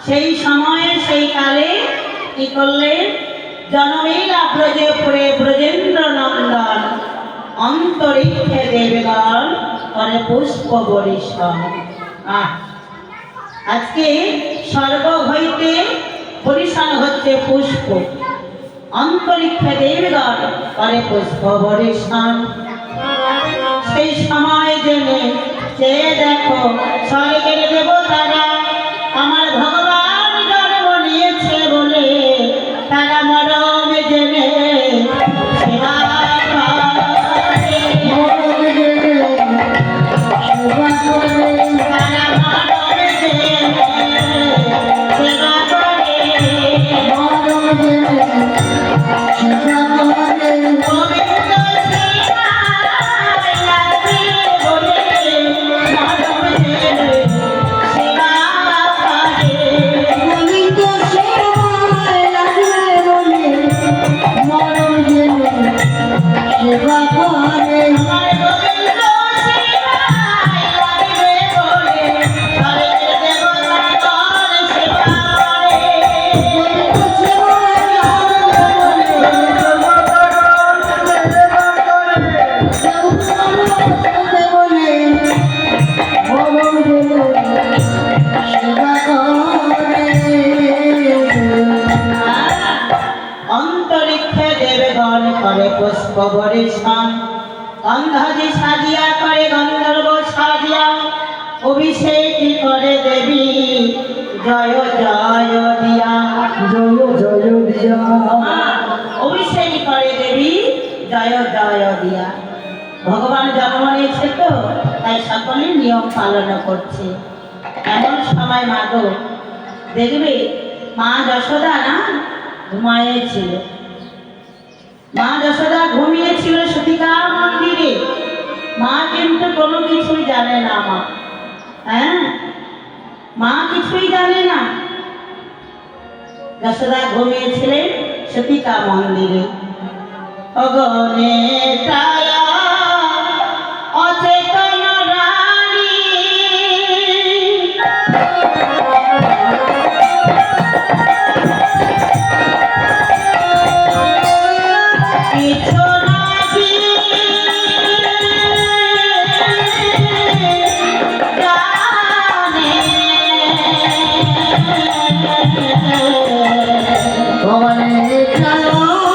সেই সময়ে সেই কালে কি করলেন? জনমেলা ব্রজপুরে ব্রজেন্দ্র নন্দন অন্তরিক্ষে দেবগণ করে পুষ্প বরিশন। আজকে স্বর্গ হইতে বরিশন হচ্ছে পুষ্প, অন্তরিক্ষে দেবগণ করে পুষ্প বরিশন। সেই সময় জেনে চেয়ে দেখো স্বর্গের দেবতারা আমার ভগবান জন্ম নিয়েছে বলে তারা মরমে জেনে সেবা সেবা পুষ্প বরিশান গন্ধজি সাজিয়া করে গন্ধর্ব সাজিয়া অভিষেক করে দেবী জয় জয় দিয়া জয় জয় দিয়া অভিষেক করে দেবী জয় জয় দিয়া। ভগবান জন্ম নিয়েছে তো তাই সকলে নিয়ম পালন করছে। এমন সময় মাগো দেখবে মা যশোদা না ঘুমাইয়েছিল। মা যশোদা ঘুমিয়েছিল সতীকা মন্দিরে। মা কিন্তু কোনো কিছুই জানে না। মা কিছুই জানে না। যশোদা ঘুমিয়েছিলেন সতীকা মন্দিরে। অগণে তায়া অচেতন রানী কিছু নাকি জানে ভগবানে ছায়া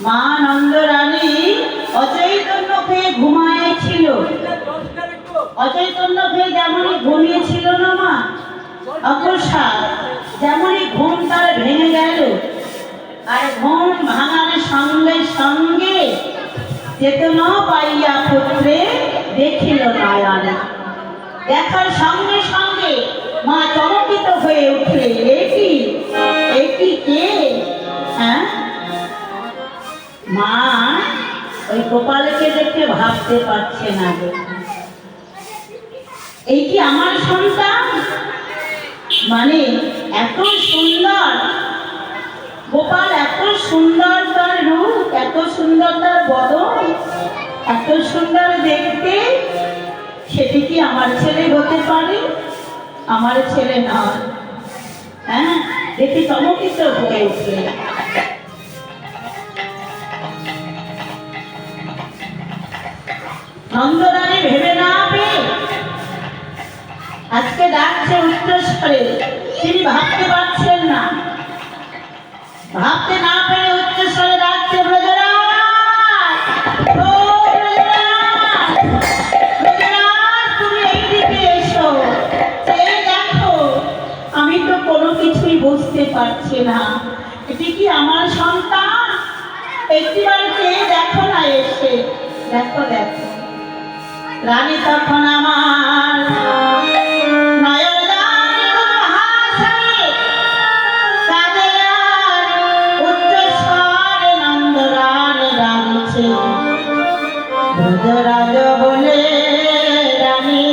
মা নন্দ রানী অচৈতন্য হয়ে ঘুমাইছিল। অচৈতন্য হয়ে যেমনই ঘুমিয়েছিল না মা, অকস্মাৎ যেমনই ঘুম তার ভেঙে গেল। আর ঘুম ভাঙার সঙ্গে সঙ্গে চেতনা পাইয়া পুত্রে দেখিল নয়ন। দেখার সঙ্গে সঙ্গে মা চমকিত হয়ে উঠলে, একি কে? হ্যাঁ, মা ওই গোপালকে দেখে ভাবতে পারছে না গো, এই কি আমার সন্তান? মানে এত সুন্দর গোপাল, এত সুন্দর তার রূপ, এত সুন্দর তার বদন, এত সুন্দর দেখতে, সেটি কি আমার ছেলে হতে পারে? আমার ছেলে নয়। হ্যাঁ, দেখে চমকিত হয়ে উঠলে। নন্দরানী ভেবে না পেয়ে আজকে ডাকছে উচ্চস্বরে। তিনি ভাবতে পারছেন না, ভাবতে না পেরে উচ্চস্বরে ডাকছে, ব্রজরাজ, ও ব্রজরাজ, ব্রজরাজ, তুমি এইদিকে এসো। এই দেখো, আমি তো কোনো কিছুই বুঝতে পারছি না, এটি কি আমার সন্তান? একটিবার চেয়ে দেখো না, এসে দেখো দেখো। রানী তখন আমার নয়ন হাসে কাঁদে আর উচ্চস্বরে নন্দরান ডাকছে, ব্রজরাজ বলে রানী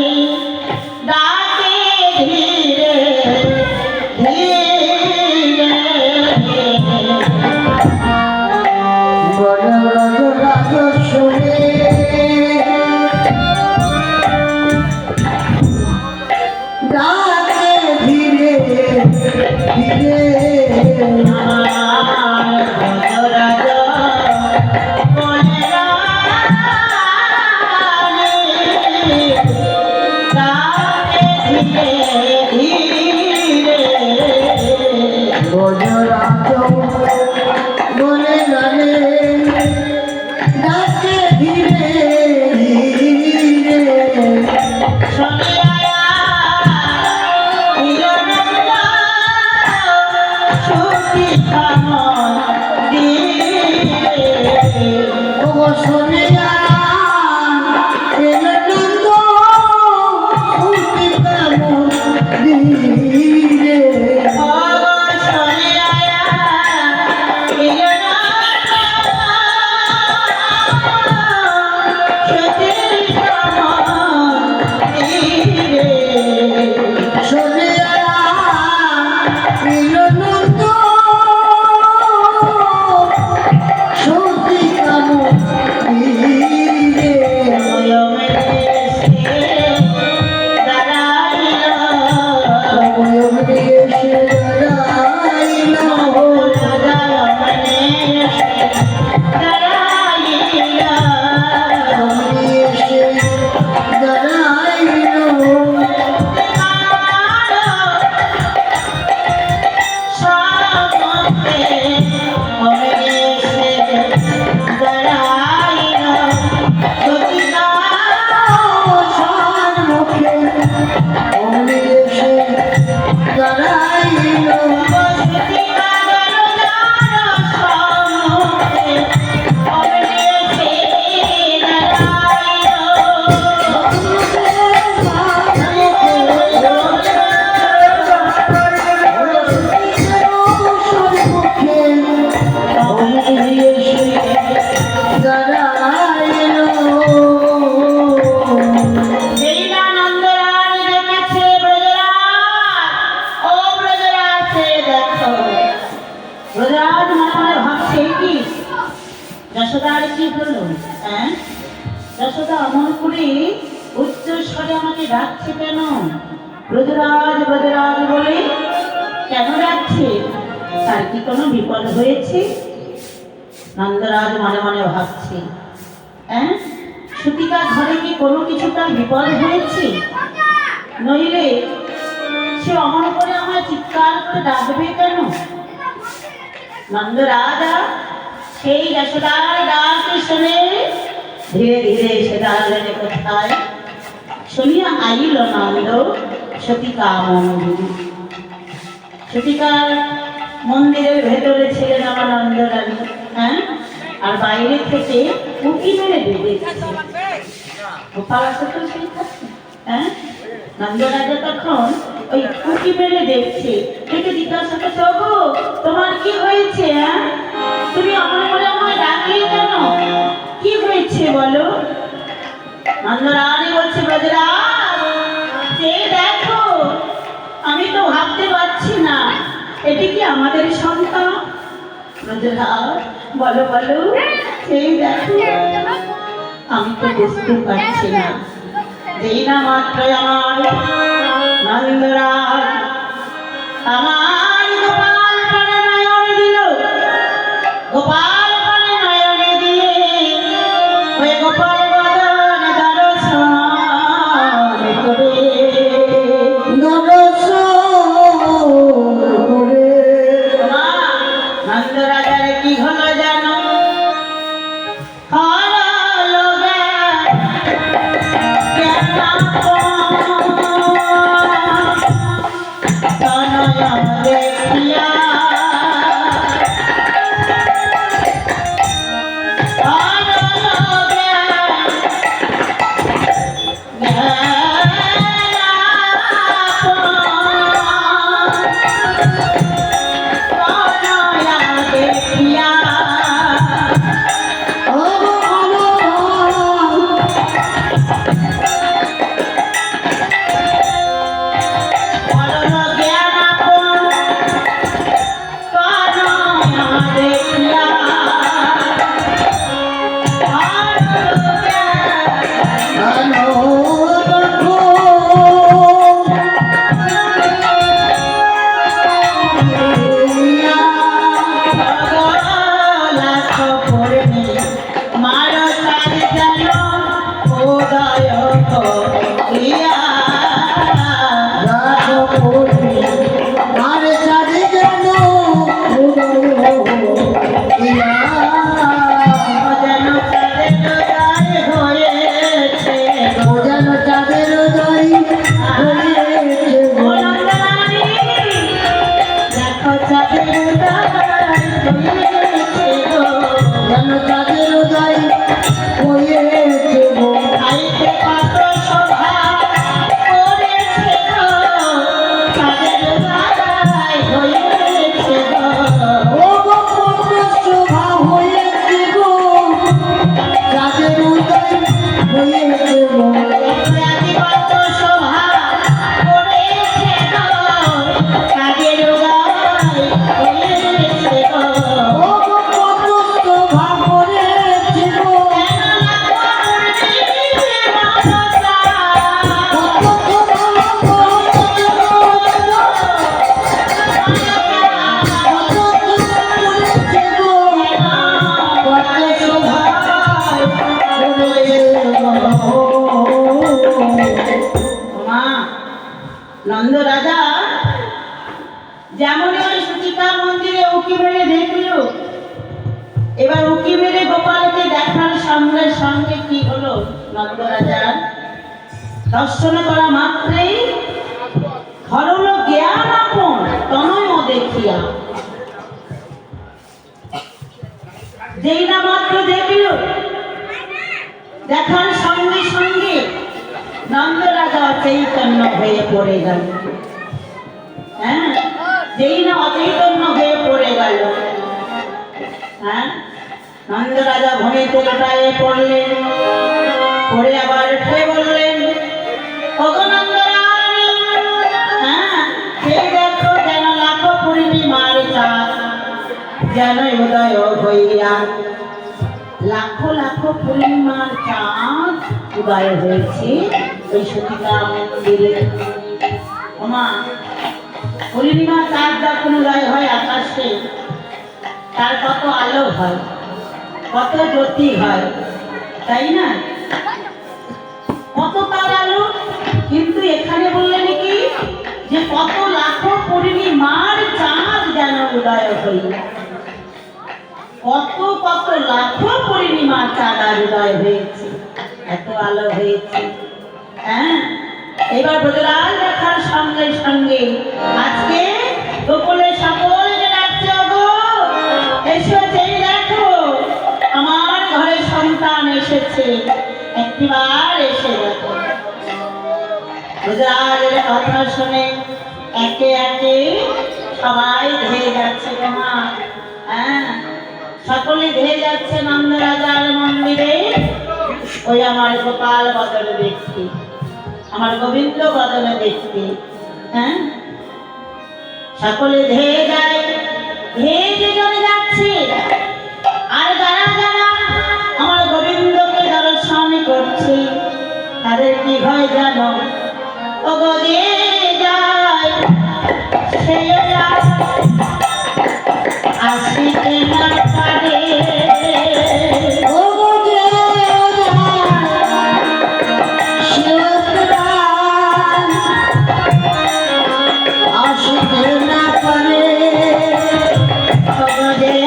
শোনে আয়া ইলনন্দ সুখী কামন দিলে ব্রজরাজ মনে মনে ভাবছে কি যশোদার কি হলো? হ্যাঁ, যশোদা অমন করে উচ্চ স্বরে আমাকে ডাকছে কেন? ব্রজরাজ ব্রজরাজ বলে কেন ডাকছে? তার কি কোনো বিপদ হয়েছে? নন্দরাজ মনে মনে ভাবছে, হ্যাঁ, সুতিকার ঘরে কি কোনো কিছু তার বিপদ হয়েছে? নইলে সে অমন করে আমায় চিৎকার করে ডাকবে কেন? নন্দরাজা সেই যশোদার ডাক শুনে ধীরে ধীরে এসে দাঁড়ালেন কোথায়? শুনিয়া আইল নন্দ সতীকা মন্দির। সতীকার মন্দিরের ভেতরে ছিলেন আমার নন্দরানী, হ্যাঁ, আর বাইরে থেকে উঁকি মেরে বেঁধেছে গোপাল আছে তো সেই থাকে, হ্যাঁ। নন্দরাজা তখন ওই উঁকি মেরে দেখছে, দেখে জিজ্ঞাসা করছে, ওগো তোমার কি হয়েছে? হ্যাঁ, তুমি অমন করে আমায় ডাকলে কেন? কি হয়েছে বলো? নন্দরানী বলছে, ব্রজরাজ যে দেখো, আমি তো ভাবতে পারছি না এটি কি আমাদের সন্তান? ব্রজরাজ বলো বলো, সেই দেখো, আমি তো বুঝতে পারছি না। যেই না মাত্র আমার নন্দরাজ আমার গোপাল পানে নয়ন দিল, গোপাল পানে নয়ন দিয়ে ওই গোপাল বদন দর্শন করে নন্দরাজার কি হলো জানো? হলো যেন নন্দ রাজা যেমনই ওই সূচিকা মন্দিরে উঁকি মেরে দেখল, এবার উঁকি মেরে গোপালকে দেখার সঙ্গে সঙ্গে কি হলো, নন্দ রাজার দর্শন করা মাত্রেই হরল জ্ঞান আপন তনয় দেখিয়া। যেই না মাত্র দেখল, দেখার সঙ্গে সঙ্গে নন্দ রাজা অচৈতন্য হয়ে পড়ে গেল। হ্যাঁ, যেই না অচৈতন্য হয়ে পড়ে গেল, হ্যাঁ, নন্দ রাজা ভূমিতে লুটায়ে পড়লেন। পড়ে আবার উঠে বললেন, ওগো নন্দরানী, হ্যাঁ, এই দেখো যেন লাখো পূর্ণিমার চাঁদ যেন উদয় হইয়া, লাখো লাখো পূর্ণিমার চাঁদ উদয় হয়েছে ওই সতীকা মন্দিরে। ওমা, পূর্ণিমার চাঁদ যখন উদয় হয় আকাশে, তার কত আলো হয়, কত জ্যোতি হয়, তাই না? কত তার আলো। কিন্তু এখানে বললেন কি যে কত লাখো পূর্ণিমার চাঁদ যেন উদয় হইয়া, কত কত লাখো পূর্ণিমার চাঁদ উদয় হয়েছে, এত আলো হয়েছে। হ্যাঁ, এবার ব্রজরাজ দেখার সঙ্গে সঙ্গে আজকে গোকুলে সকলকে ডাকছে, ওগো এসো, যেই দেখো আমার ঘরে সন্তান এসেছে, একটিবার এসে দেখো। ব্রজরাজের কথা শুনে একে একে সবাই ধেয়ে যাচ্ছে গো মা। হ্যাঁ, সকলে ধেয়ে যাচ্ছে নন্দ রাজার মন্দিরে। ওই আমার গোপাল বদলে দেখতে, আমার গোবিন্দ বদলে দেখতে। হ্যাঁ, সকলে ধেয়ে যায়, ধেয়ে যে জমে যাচ্ছে। আর যারা যারা আমার গোবিন্দকে দর্শন করছে, তাদের কি হয় জানো, ও গো দিয়ে যায় সেই আসিতে না পারে, ও গো দিয়ে আসিতে না পারে, ও গো দিয়ে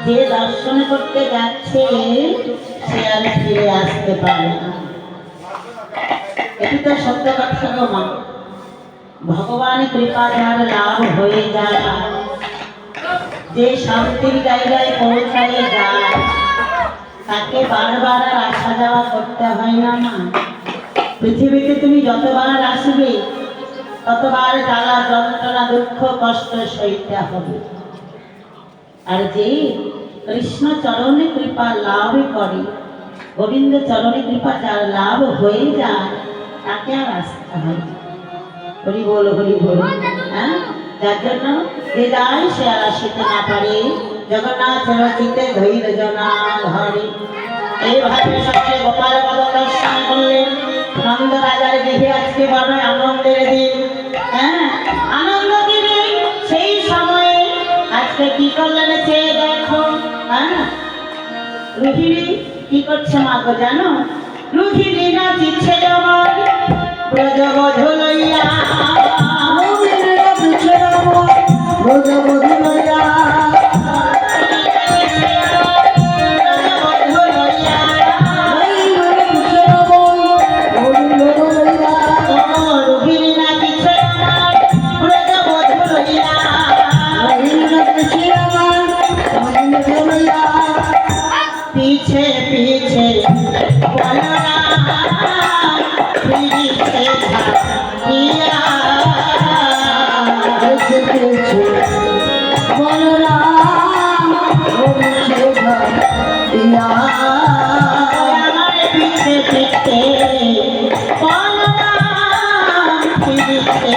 যে দর্শন করতে যাচ্ছে সে আর ফিরে আসতে পারে না। এটি তো সত্য কথা গো মা। ভগবান কৃপা যার লাভ হয়ে যায়, যে শান্তির জায়গায় পৌঁছায় যায়, তাকে বারবার আর আসা যাওয়া করতে হয় না মা। পৃথিবীতে তুমি যতবার আসবে ততবার জ্বালা যন্ত্রণা দুঃখ কষ্ট সইতে হবে। আর যে কৃষ্ণ চরণে কৃপা লাভ করে, গোবিন্দ চরণে কৃপা যার লাভ হয়ে যায় তাকে আর আসতে হয় না। হরি বল হরি বল। হ্যাঁ, যার জন্য যে যায় সে আর আসিতে না পারে। জগন্নাথ রচিতে ধৈর্য না ধরে। এইভাবে সকলে গোপাল পদ দর্শন করলেন। নন্দ রাজার গৃহে আজকে বড় আনন্দের দিন। হ্যাঁ, আনন্দ দিনে সেই সময়ে আজকে কি করলেন সে দেখো। হ্যাঁ, রুহিণী কি করছে মা গো জানো? রুহিণী নাচিছে আমার ব্রজবধূ লইয়া। पीछे पीछे बलराम पीछे धकिया। हमारे पीछे पीछे बलराम पीछे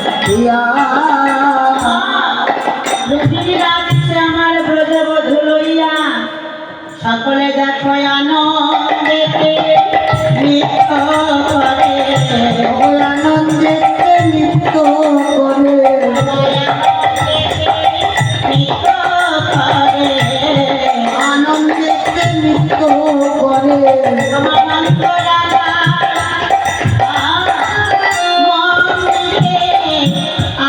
धकिया। আমার ব্রজবধূ লইয়া সকলে দেখো আনন্দেতে নৃত্য করে। আনন্দেতে নৃত্য করে। নৃত্য করে আনন্দেতে নৃত্য করে। আমার নন্দ রাজা মন্দিরে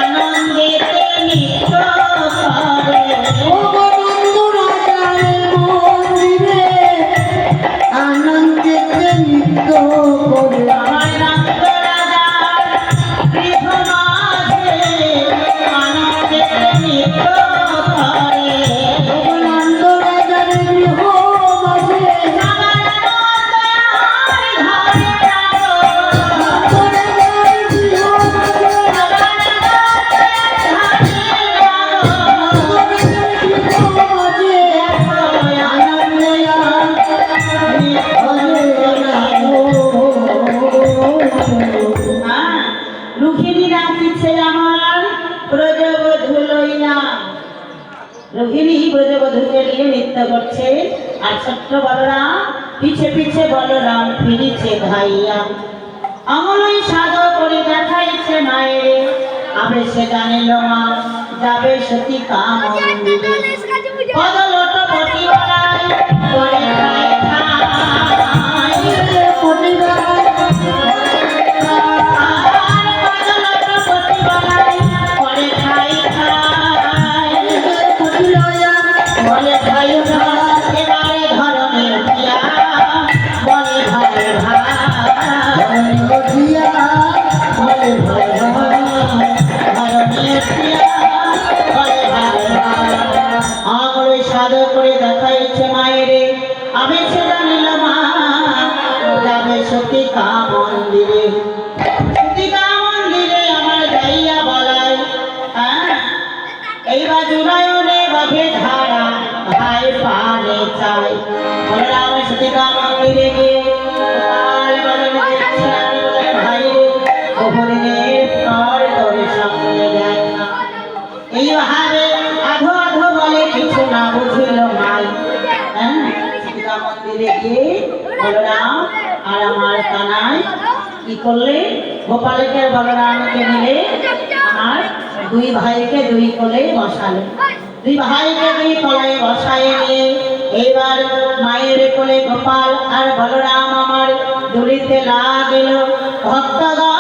আনন্দেতে নৃত্য করে। আনন্দেতে নৃত্য করে। আমার নন্দ রাজার গৃহ মাঝে আনন্দেতে নৃত্য করে। নন্দ রাজার গৃহ মাঝে আমার নন্দ রুহিণী নাচিছে আমার ব্রজবধূ লইয়া। রোহিণী ব্রজবধূকে নিয়ে নৃত্য করছে আর ছোট্ট বলরাম পিছে পিছে বলরাম ফিরিছে ধাইয়া। অমলই সাধ করে দেখাইছে মায়ের আবেশে জানিল মা যাবে সতীকা মন্দিরে। পদলোট পটি বলাই করে খায় খায়। বলে ভাই এবারে ধরনের পিয়া বলে ভাই বলে ভাই ধরনের পিয়া বলে ভাই আঙুলে সাদা করে দেখাইছে মায়েরে আমি সে জানিল মা যাবে সতীকা মন্দিরে। সতীকা মন্দিরে আমার যাইয়া বলাই। হ্যাঁ, এইবার জুনায়নে বাঘে ধারা ভাই পানে চাই। বলরাম সতীকা মন্দিরে গিয়ে ভাই গোপনের পর তোরে সঙ্গে যায় না। এইভাবে আধো আধো বলে কিছু না বুঝিল মাই। হ্যাঁ, সীতা মন্দিরে গিয়ে বলরাম আর আমার কানাই কি করলে গোপালকে আর বলরামকে মিলে আমার দুই ভাইকে দুই কোলে বসালে। দুই ভাইকে দুই কোলে বসায় নিয়ে এইবার মায়ের কোলে গোপাল আর বলরাম আমার দুলিতে লাগিল। ভক্তগণ